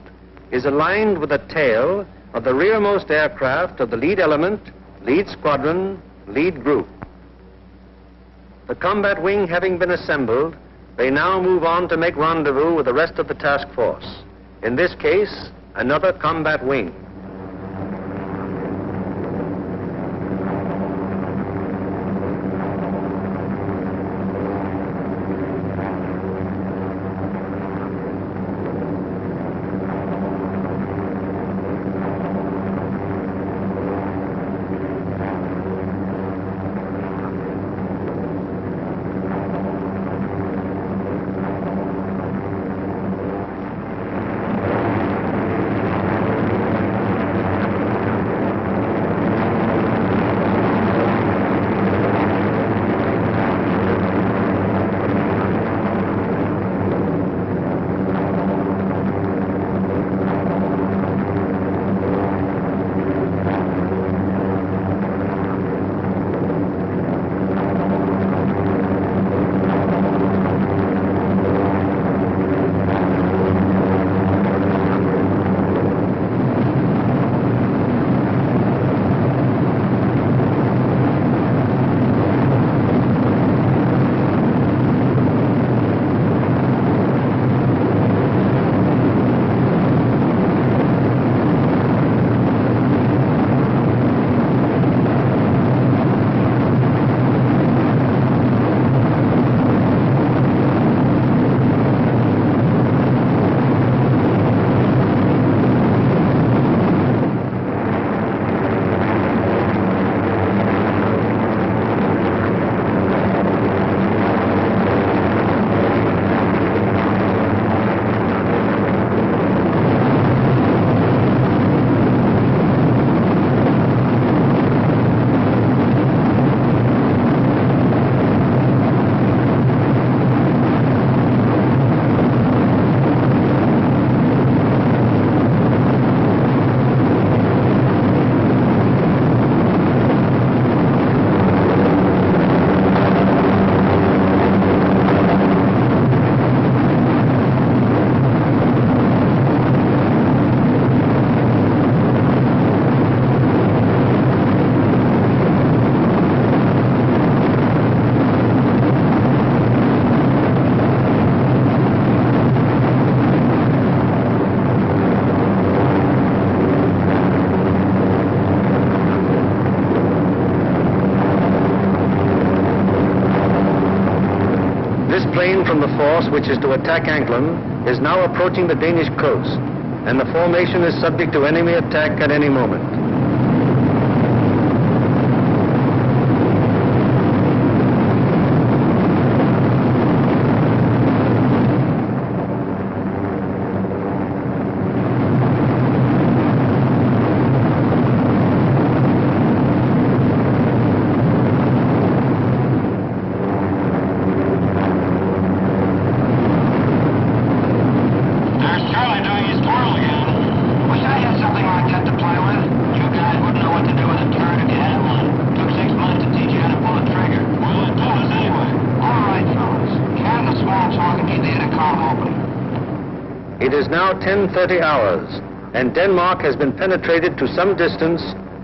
is aligned with the tail of the rearmost aircraft of the lead element, lead squadron, lead group. The combat wing having been assembled, they now move on to make rendezvous with the rest of the task force. In this case, another combat wing. train from the force which is to attack Anklam is now approaching the Danish coast, and the formation is subject to enemy attack at any moment. It is now 10:30 hours, and Denmark has been penetrated to some distance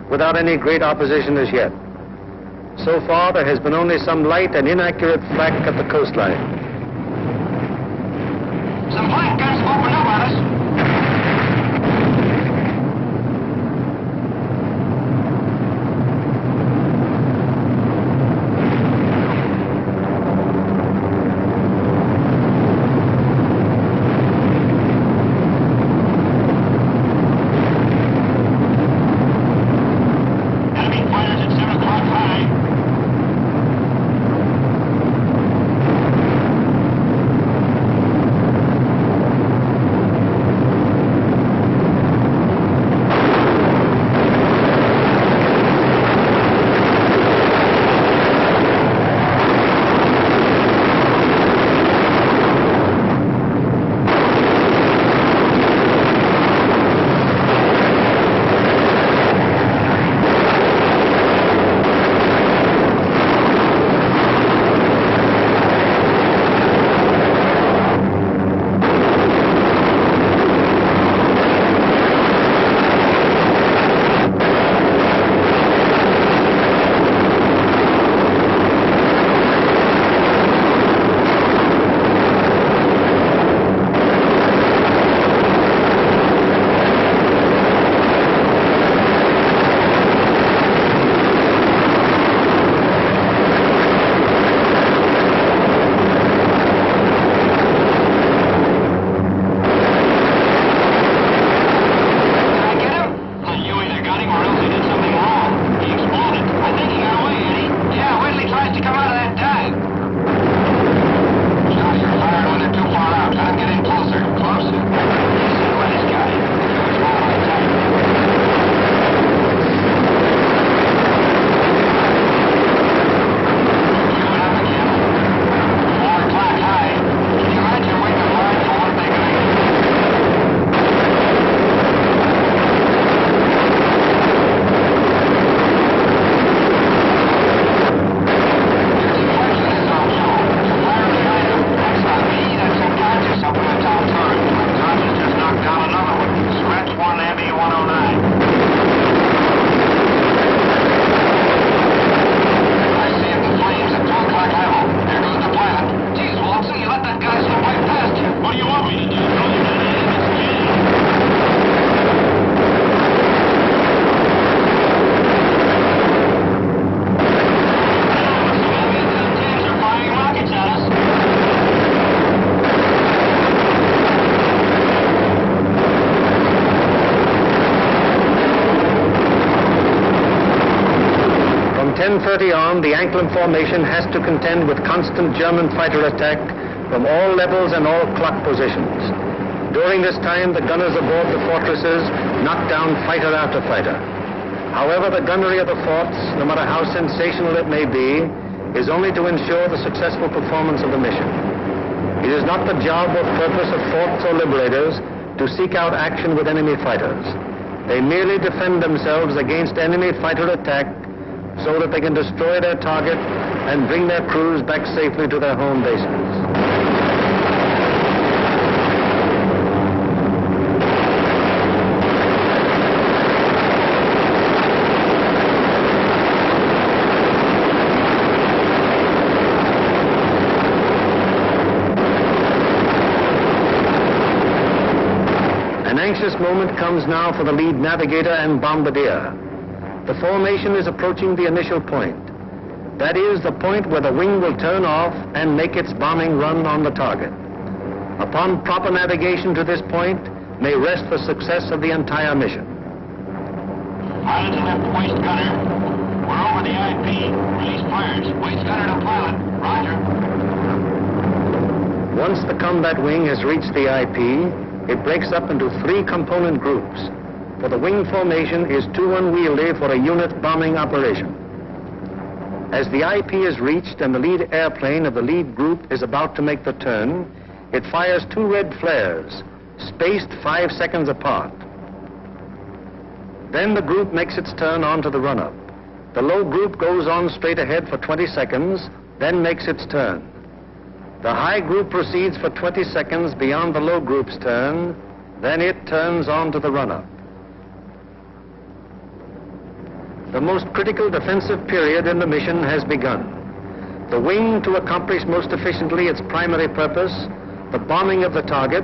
without any great opposition as yet. So far, there has been only some light and inaccurate flak at the coastline. Some flank guns open up on us. From 10:30 on, the Anklam formation has to contend with constant German fighter attack from all levels and all clock positions. During this time, the gunners aboard the fortresses knock down fighter after fighter. However, the gunnery of the forts, no matter how sensational it may be, is only to ensure the successful performance of the mission. It is not the job or purpose of forts or liberators to seek out action with enemy fighters. They merely defend themselves against enemy fighter attack so that they can destroy their target and bring their crews back safely to their home bases. An anxious moment comes now for the lead navigator and bombardier. The formation is approaching the initial point. That is the point where the wing will turn off and make its bombing run on the target. Upon proper navigation to this point may rest the success of the entire mission. Pilot to left, waist gunner. We're over the IP. Release fires. Waist gunner to pilot. Roger. Once the combat wing has reached the IP, it breaks up into 3 component groups, for the wing formation is too unwieldy for a unit bombing operation. As the IP is reached and the lead airplane of the lead group is about to make the turn, it fires 2 red flares, spaced 5 seconds apart. Then the group makes its turn onto the run-up. The low group goes on straight ahead for 20 seconds, then makes its turn. The high group proceeds for 20 seconds beyond the low group's turn, then it turns onto the run-up. The most critical defensive period in the mission has begun. The wing, to accomplish most efficiently its primary purpose, the bombing of the target,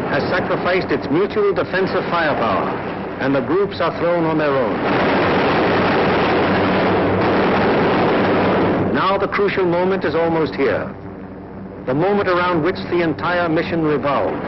has sacrificed its mutual defensive firepower, and the groups are thrown on their own. Now the crucial moment is almost here, the moment around which the entire mission revolves.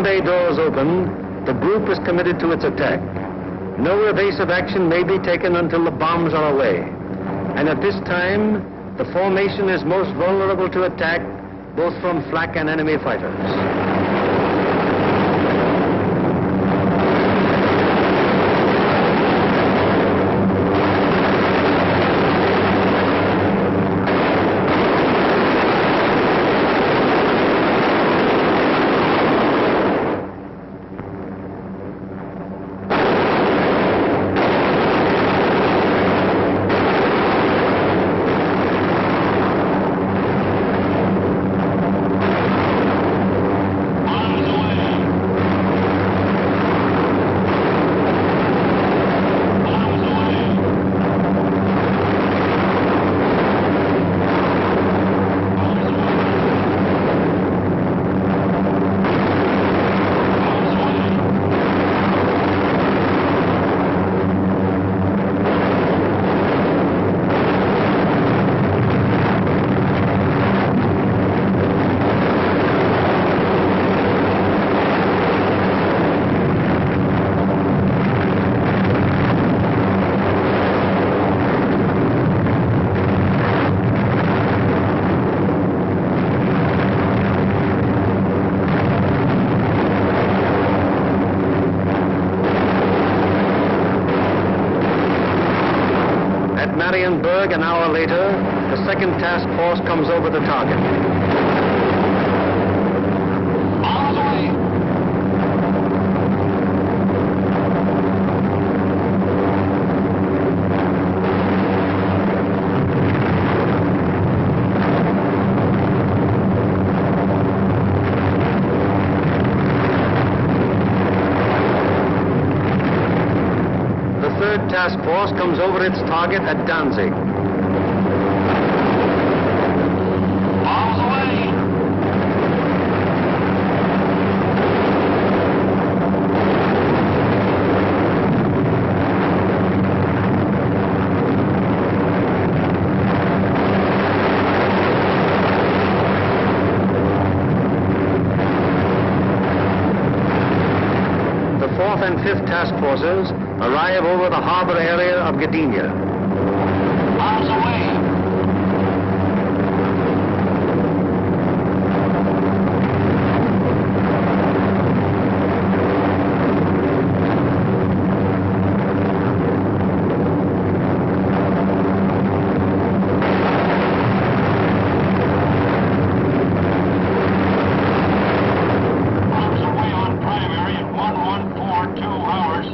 Bay doors open, the group is committed to its attack. No evasive action may be taken until the bombs are away. And at this time, the formation is most vulnerable to attack, both from flak and enemy fighters. Marienburg, an hour later, the second task force comes over the target. Task force comes over its target at Danzig. Bombs away! The 4th and 5th task forces arrive over the harbor area of Gdynia. Bombs away! Bombs away on primary at 1142 hours.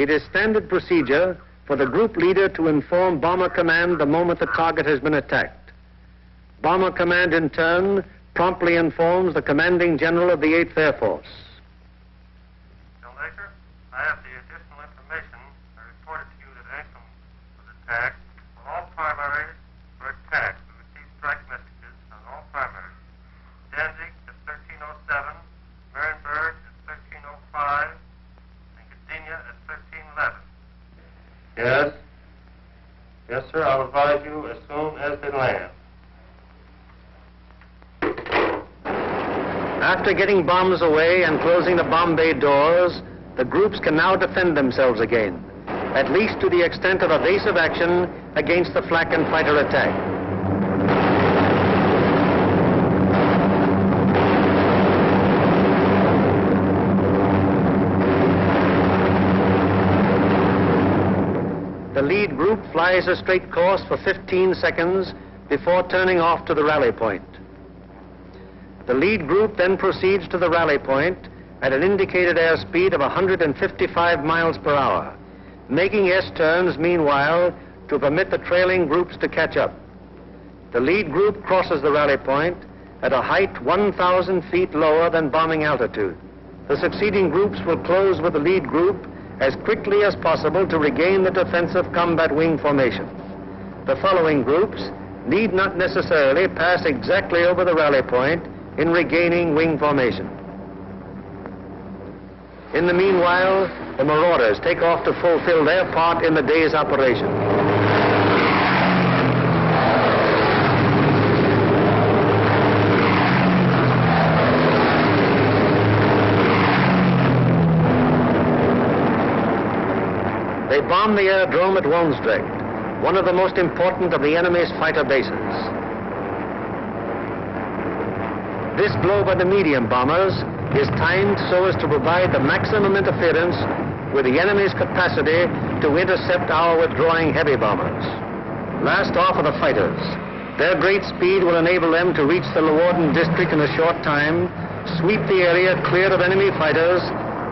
It is standard procedure for the group leader to inform Bomber Command the moment the target has been attacked. Bomber Command, in turn, promptly informs the commanding general of the 8th Air Force. Laker, I have the additional information. I reported to you that Anklam was attacked. On all primaries were attacked. We received strike messages on all primaries. Danzig at 1307, Marienburg at 1305, and Gdynia at 1311. Yes? Yes, sir. I'll advise you as soon as they land. After getting bombs away and closing the bomb bay doors, the groups can now defend themselves again, at least to the extent of evasive action against the flak and fighter attack. The lead group flies a straight course for 15 seconds before turning off to the rally point. The lead group then proceeds to the rally point at an indicated airspeed of 155 miles per hour, making S-turns meanwhile to permit the trailing groups to catch up. The lead group crosses the rally point at a height 1,000 feet lower than bombing altitude. The succeeding groups will close with the lead group as quickly as possible to regain the defensive combat wing formation. The following groups need not necessarily pass exactly over the rally point in regaining wing formation. In the meanwhile, the marauders take off to fulfill their part in the day's operation. They bomb the aerodrome at Woensdrecht, one of the most important of the enemy's fighter bases. This blow by the medium bombers is timed so as to provide the maximum interference with the enemy's capacity to intercept our withdrawing heavy bombers. Last off are the fighters. Their great speed will enable them to reach the Leeuwarden district in a short time, sweep the area clear of enemy fighters,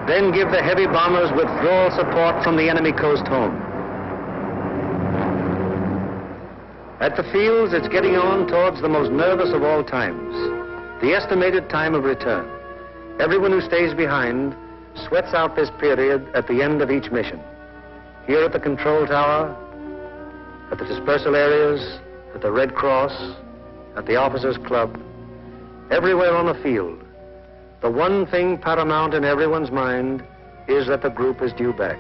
then give the heavy bombers withdrawal support from the enemy coast home. At the fields, it's getting on towards the most nervous of all times, the estimated time of return. Everyone who stays behind sweats out this period at the end of each mission. Here at the control tower, at the dispersal areas, at the Red Cross, at the Officers' Club, everywhere on the field, the one thing paramount in everyone's mind is that the group is due back.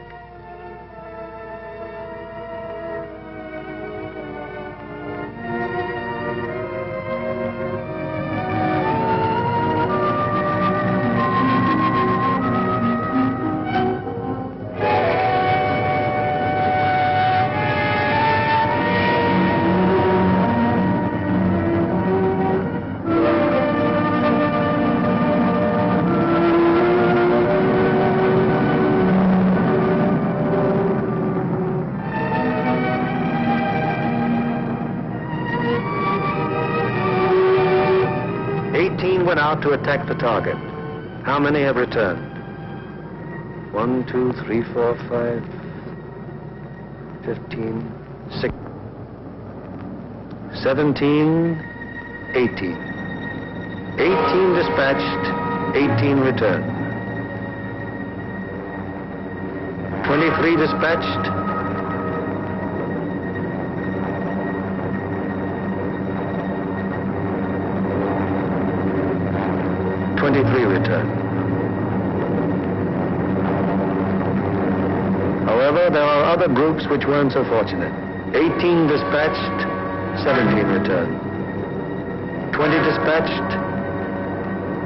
To attack the target. How many have returned? 1, 2, 3, 4, 5, 15, 16, 17, 18. 18 dispatched, 18 returned. 23 dispatched, 23 returned. However, there are other groups which weren't so fortunate. 18 dispatched, 17 returned. 20 dispatched,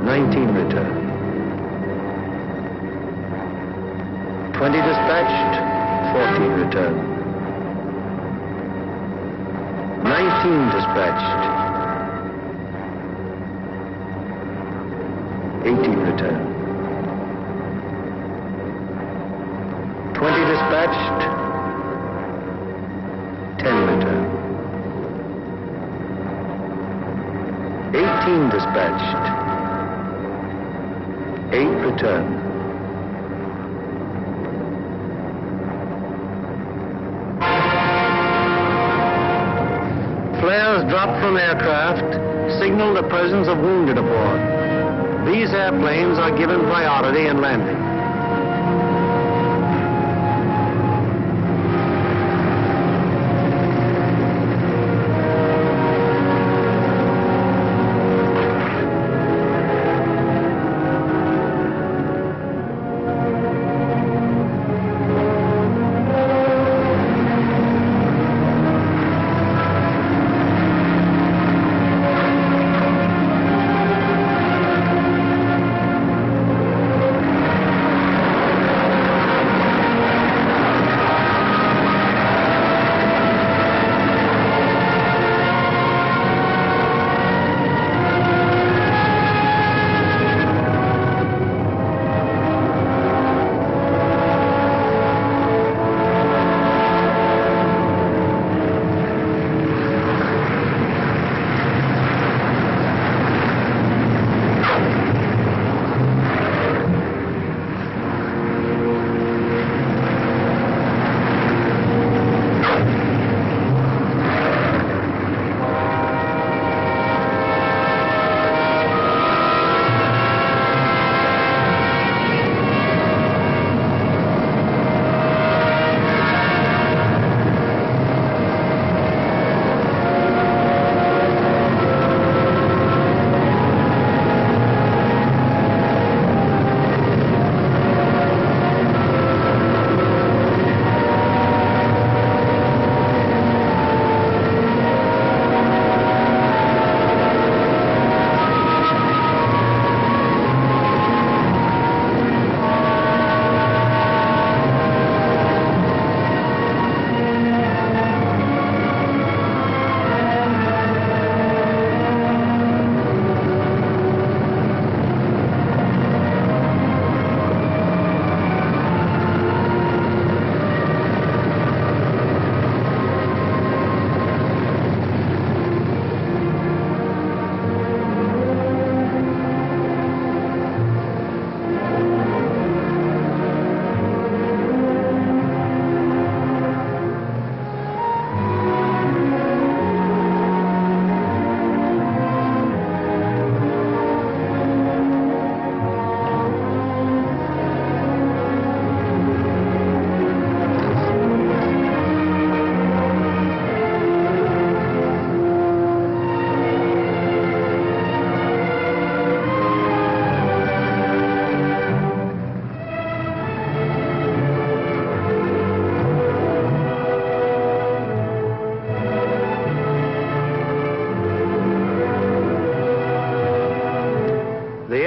19 returned. 20 dispatched, 14 returned. 19 dispatched, 18 returned. 20 dispatched, 10 returned. 18 dispatched, 8 returned. Flares dropped from aircraft signal the presence of wounded aboard. These airplanes are given priority in landing.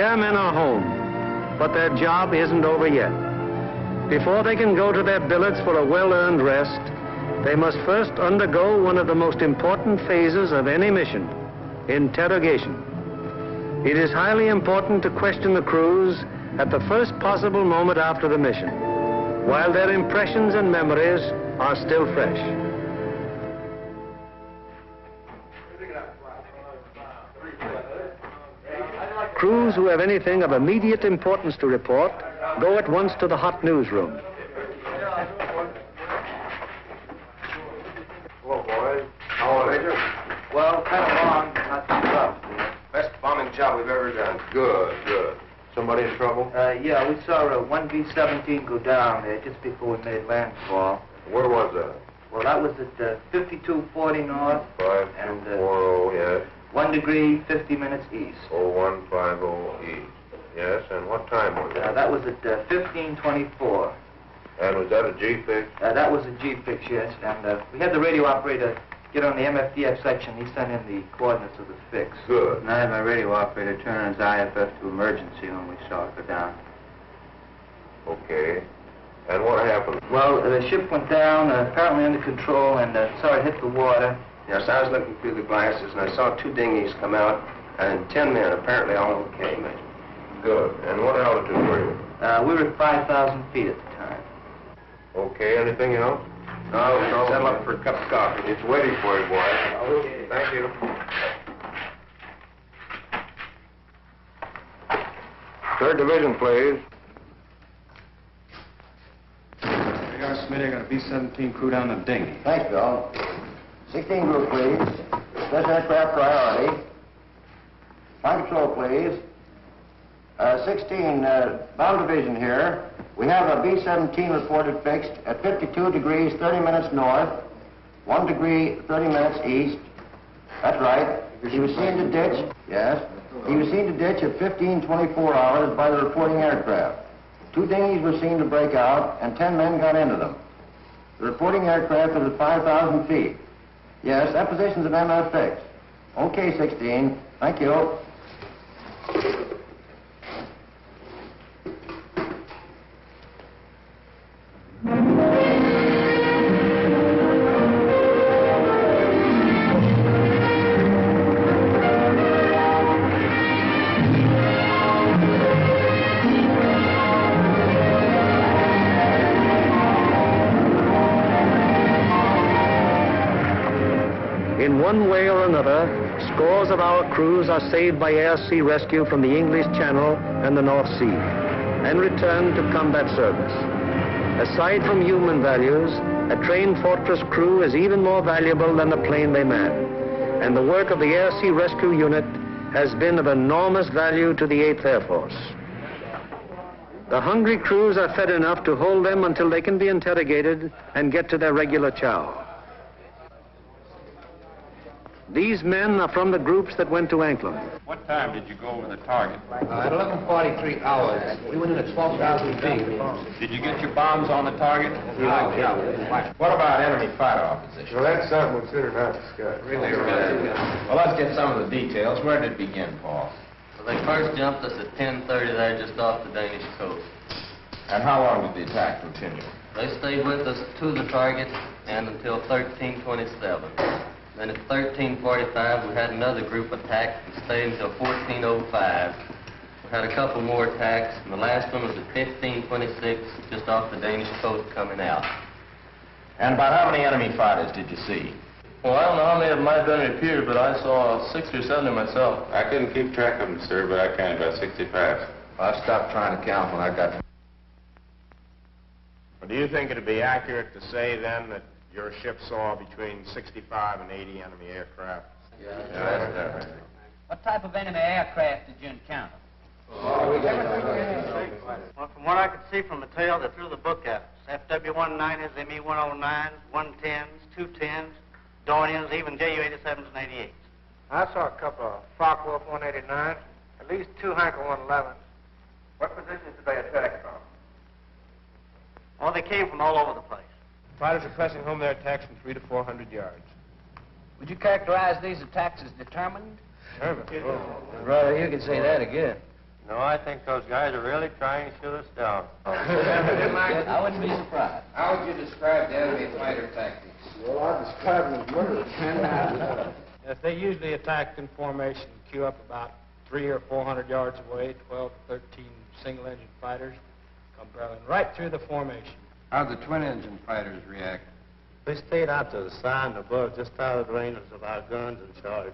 airmen are home, but their job isn't over yet. Before they can go to their billets for a well-earned rest, they must first undergo one of the most important phases of any mission, interrogation. It is highly important to question the crews at the first possible moment after the mission, while their impressions and memories are still fresh. Crews who have anything of immediate importance to report go at once to the hot newsroom. Hello, boys. How are you? Well, kind of long, but not too rough. Best bombing job we've ever done. Good, good. Somebody in trouble? Yeah, we saw a 1B-17 go down there just before we made landfall. Where was that? Well, that was at 5240 north. 5240, yes. 1 degree, 50 minutes east. 0150 east. Yes, and what time was it? That was at 1524. And was that a G-fix? That was a G-fix, yes. And we had the radio operator get on the MFDF section. He sent in the coordinates of the fix. Good. And I had my radio operator turn on his IFF to emergency when we saw it go down. Okay. And what happened? Well, the ship went down, apparently under control, and saw it hit the water. Yes, I was looking through the glasses, and I saw 2 dinghies come out, and 10 men, apparently all okay. Good. And what altitude were you? We were at 5,000 feet at the time. Okay, anything else? No. Settle up for a cup of coffee. It's waiting for you, boy. Okay. Thank you. Third division, please. They are, Smitty. I got a B-17 crew down the dinghy. Thanks, Bill. 16 group, please. this aircraft priority. Flight control, please. 16, Bound Division here. We have a B-17 reported fixed at 52 degrees 30 minutes north, 1 degree 30 minutes east. That's right. He was seen to ditch. Yes. He was seen to ditch at 15:24 hours by the reporting aircraft. 2 dinghies were seen to break out, and 10 men got into them. The reporting aircraft is at 5,000 feet. Yes, that position's at MF fixed. Okay, 16. Thank you. In one way or another, scores of our crews are saved by air-sea rescue from the English Channel and the North Sea and returned to combat service. Aside from human values, a trained fortress crew is even more valuable than the plane they man. And the work of the air-sea rescue unit has been of enormous value to the 8th Air Force. The hungry crews are fed enough to hold them until they can be interrogated and get to their regular chow. These men are from the groups that went to Anklam. What time did you go over the target? At 11:43 hours. We went in at 12,000 feet. Did you get your bombs on the target? Yeah. What about enemy fighter opposition? Well, that's something we consider not discussed. Really? Well, let's get some of the details. Where did it begin, Paul? Well, they first jumped us at 10:30 there just off the Danish coast. And how long did the attack continue? They stayed with us to the target and until 13:27. Then at 13:45, we had another group attack and stayed until 14:05. We had a couple more attacks, and the last one was at 15:26, just off the Danish coast coming out. And about how many enemy fighters did you see? Well, I don't know how many of them might have been repeated, but I saw 60 or 70 myself. I couldn't keep track of them, sir, but I counted about 65. I stopped trying to count when I got to... Well, do you think it'd be accurate to say, then, that your ship saw between 65 and 80 enemy aircraft? Yeah, that's right. What type of enemy aircraft did you encounter? Well, from what I could see from the tail, they threw the book at us. FW-190s, ME-109s, 110s, 210s, Dorniers, even JU-87s and 88s. I saw a couple of Focke-Wulf 189s, at least 2 Heinkel 111s. What positions did they attack from? Oh, they came from all over the place. Fighters are pressing home their attacks from 300 to 400 yards. Would you characterize these attacks as determined? Brother, you can say that again. No, I think those guys are really trying to shoot us down. I wouldn't be surprised. How would you describe the enemy fighter tactics? Well, I describe them as murder. Yes, they usually attack in formation, queue up about 300 or 400 yards away, 12 to 13 single-engine fighters come barreling right through the formation. How'd the twin-engine fighters react? They stayed out to the side and above, just out of the range of our guns, and shot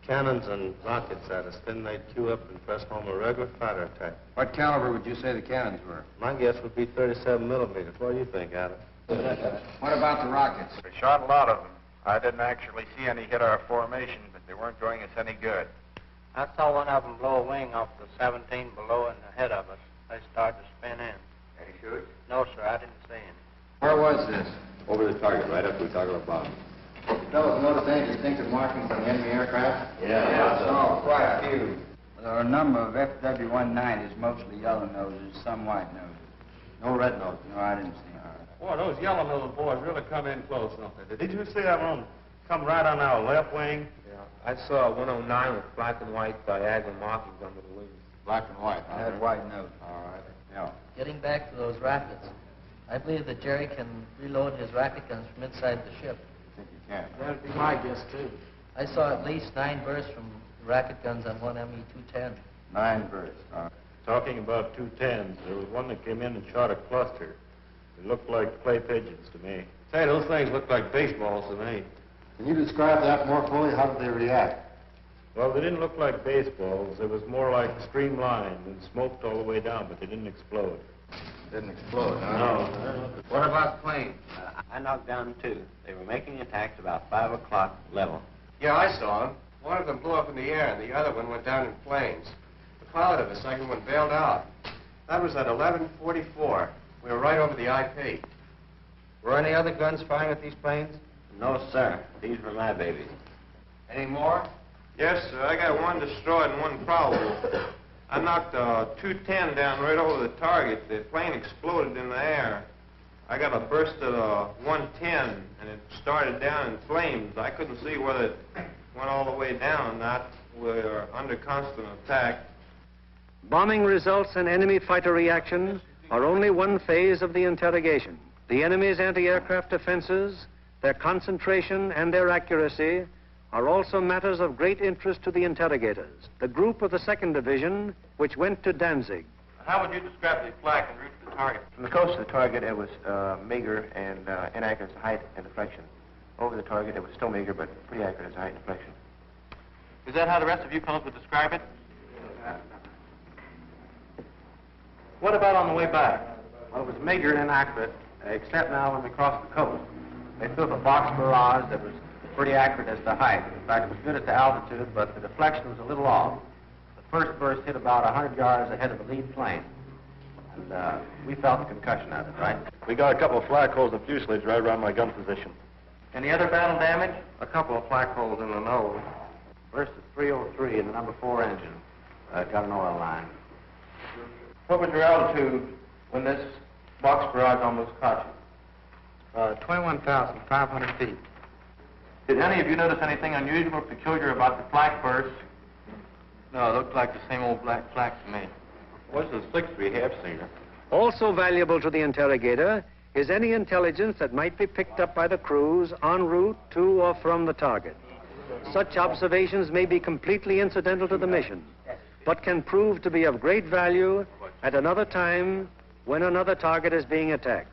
cannons and rockets at us. Then they'd queue up and press home a regular fighter attack. What caliber would you say the cannons were? My guess would be 37 millimeters. What do you think, Adam? What about the rockets? We shot a lot of them. I didn't actually see any hit our formation, but they weren't doing us any good. I saw one of them blow a wing off the 17 below and ahead of us. They started to spin in. Any shoot? No, sir, I didn't see any. Where was this? Over the target, right after we toggled our bombs. Fellows notice any distinctive markings on the enemy aircraft? Yeah. Oh, quite a few. There are a number of FW-190s, mostly yellow noses, some white noses. No red nose. No, I didn't see them. Boy, those yellow-nosed boys really come in close, don't they? Did you see that one come right on our left wing? Yeah, I saw a 109 with black and white diagonal markings under the wings. Black and white, I had white nose. All right. Yeah. Getting back to those rockets, I believe that Jerry can reload his rocket guns from inside the ship. I think you can. That'd be my guess, too. I saw at least 9 bursts from rocket guns on one ME-210. 9 bursts. Talking about 210s, there was one that came in and shot a cluster. It looked like clay pigeons to me. Say, those things looked like baseballs to me. Can you describe that more fully? How did they react? Well, they didn't look like baseballs. It was more like streamlined and smoked all the way down, but they didn't explode. Didn't explode, huh? No. What about planes? I knocked down 2. They were making attacks about 5 o'clock level. Yeah, I saw them. One of them blew up in the air, and the other one went down in flames. The pilot of the second one bailed out. That was at 11:44. We were right over the IP. Were any other guns firing at these planes? No, sir. These were my babies. Any more? Yes, sir. I got one destroyed and one probable. I knocked a 210 down right over the target. The plane exploded in the air. I got a burst at a 110, and it started down in flames. I couldn't see whether it went all the way down or not. We're under constant attack. Bombing results and enemy fighter reaction are only one phase of the interrogation. The enemy's anti-aircraft defenses, their concentration and their accuracy are also matters of great interest to the interrogators. The group of the 2nd Division, which went to Danzig. How would you describe the flak en route to the target? From the coast to the target, it was meager and inaccurate as height and deflection. Over the target, it was still meager, but pretty accurate as height and deflection. Is that how the rest of you fellows would describe it? What about on the way back? Well, it was meager and inaccurate, except now when we crossed the coast. They threw up a box barrage that was pretty accurate as to height. In fact, it was good as to altitude, but the deflection was a little off. The first burst hit about 100 yards ahead of the lead plane. And we felt the concussion of it, right? We got a couple of flak holes in the fuselage right around my gun position. Any other battle damage? A couple of flak holes in the nose. Burst at 303 in the number 4 engine. Got an oil line. What was your altitude when this box barrage almost caught you? 21,500 feet. Did any of you notice anything unusual or peculiar about the flak burst? No, it looked like the same old black flak to me. What's the 6th we have seen her? Also valuable to the interrogator is any intelligence that might be picked up by the crews en route to or from the target. Such observations may be completely incidental to the mission, but can prove to be of great value at another time when another target is being attacked.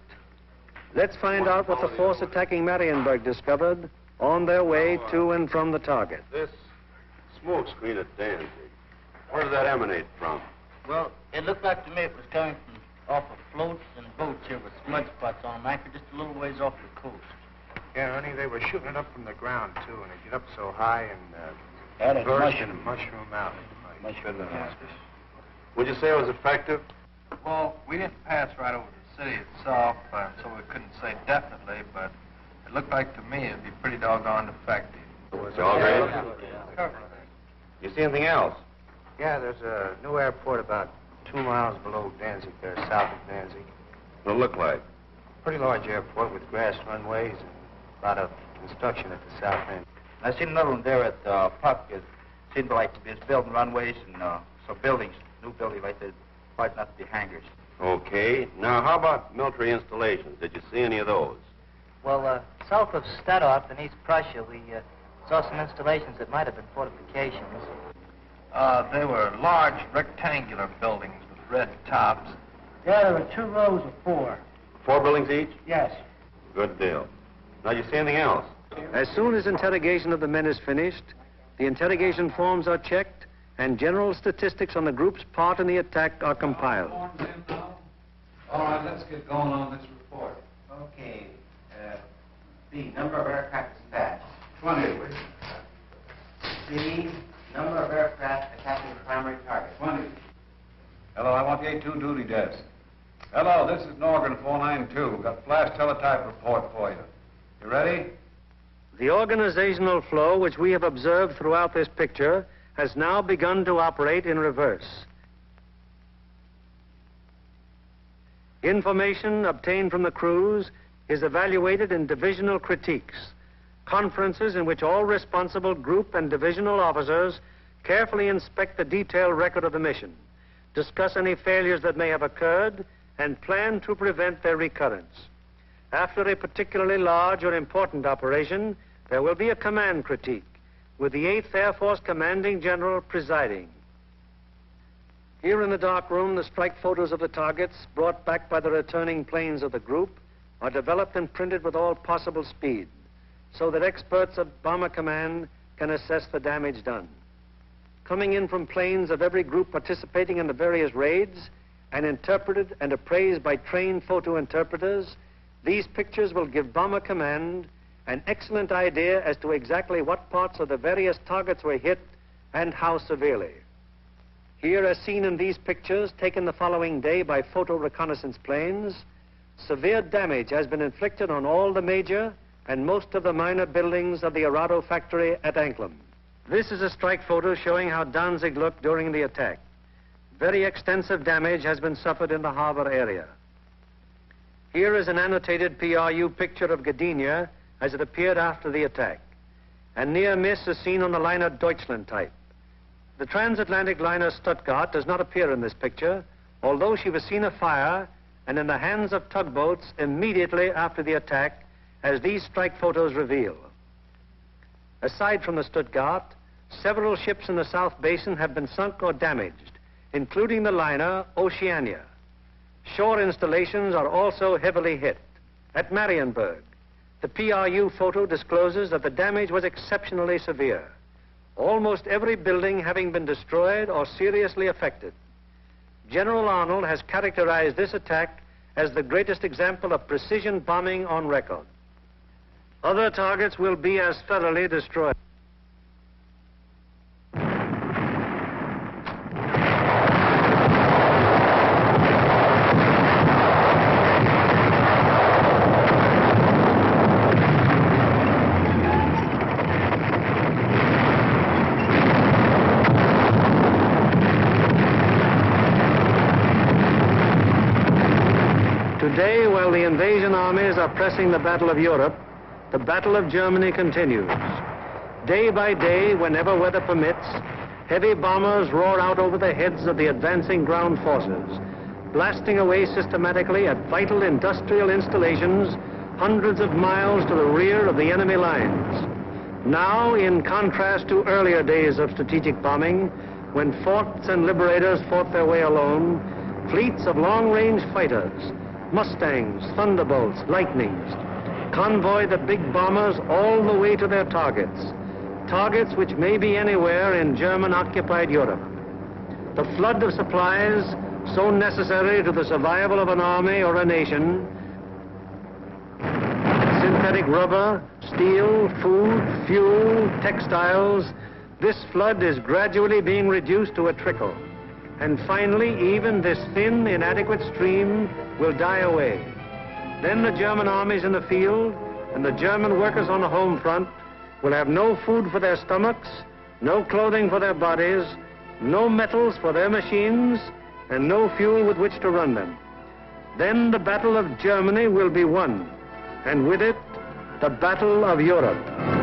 Let's find out what the force attacking Marienburg discovered on their way to and from the target. This smoke screen at Danzig, where did that emanate from? Well, it looked like to me it was coming from off of floats and boats here with smudge spots on them, anchored just a little ways off the coast. Yeah, honey, they were shooting it up from the ground, too, and it get up so high and That is burst mushroom. and mushroom out. Mushroom. Would you say it was effective? Well, we didn't pass right over the city itself, so we couldn't say definitely, but it looked like to me it'd be pretty doggone effective. It's all right. You see anything else? Yeah, there's a new airport about 2 miles below Danzig there, south of Danzig. What'd it look like? Pretty large airport with grass runways and a lot of construction at the south end. I seen another one there at Puck. It seemed like it's building runways and some buildings, new buildings like that, quite not to be hangars. Okay. Now, how about military installations? Did you see any of those? Well, south of Stadtdorf in East Prussia, we saw some installations that might have been fortifications. They were large rectangular buildings with red tops. Yeah, there were 2 rows of 4. 4 buildings each? Yes. Good deal. Now, you see anything else? As soon as interrogation of the men is finished, the interrogation forms are checked and general statistics on the group's part in the attack are compiled. All right, let's get going on this report. Okay. B, number of aircraft dispatched. 20. C, number of aircraft attacking the primary target. 20. Hello, I want the A2 duty desk. Hello, this is Norgren 492. Got flash teletype report for you. You ready? The organizational flow which we have observed throughout this picture has now begun to operate in reverse. Information obtained from the crews is evaluated in divisional critiques, conferences in which all responsible group and divisional officers carefully inspect the detailed record of the mission, discuss any failures that may have occurred, and plan to prevent their recurrence. After a particularly large or important operation, there will be a command critique, with the 8th Air Force Commanding General presiding. Here in the dark room, the strike photos of the targets brought back by the returning planes of the group are developed and printed with all possible speed, so that experts of Bomber Command can assess the damage done. Coming in from planes of every group participating in the various raids and interpreted and appraised by trained photo interpreters, these pictures will give Bomber Command an excellent idea as to exactly what parts of the various targets were hit and how severely. Here, as seen in these pictures taken the following day by photo reconnaissance planes, severe damage has been inflicted on all the major and most of the minor buildings of the Arado factory at Anklam. This is a strike photo showing how Danzig looked during the attack. Very extensive damage has been suffered in the harbor area. Here is an annotated PRU picture of Gdynia as it appeared after the attack. A near miss is seen on the liner Deutschland type. The transatlantic liner Stuttgart does not appear in this picture, although she was seen afire and in the hands of tugboats immediately after the attack, as these strike photos reveal. Aside from the Stuttgart, several ships in the South Basin have been sunk or damaged, including the liner Oceania. Shore installations are also heavily hit. At Marienburg, the PRU photo discloses that the damage was exceptionally severe, almost every building having been destroyed or seriously affected. General Arnold has characterized this attack as the greatest example of precision bombing on record. Other targets will be as thoroughly destroyed. Today, while the invasion armies are pressing the Battle of Europe, the Battle of Germany continues. Day by day, whenever weather permits, heavy bombers roar out over the heads of the advancing ground forces, blasting away systematically at vital industrial installations hundreds of miles to the rear of the enemy lines. Now, in contrast to earlier days of strategic bombing, when forts and liberators fought their way alone, fleets of long-range fighters, Mustangs, Thunderbolts, Lightnings, convoy the big bombers all the way to their targets, targets which may be anywhere in German-occupied Europe. The flood of supplies, so necessary to the survival of an army or a nation, synthetic rubber, steel, food, fuel, textiles, this flood is gradually being reduced to a trickle. And finally, even this thin, inadequate stream will die away. Then the German armies in the field and the German workers on the home front will have no food for their stomachs, no clothing for their bodies, no metals for their machines, and no fuel with which to run them. Then the Battle of Germany will be won, and with it, the Battle of Europe.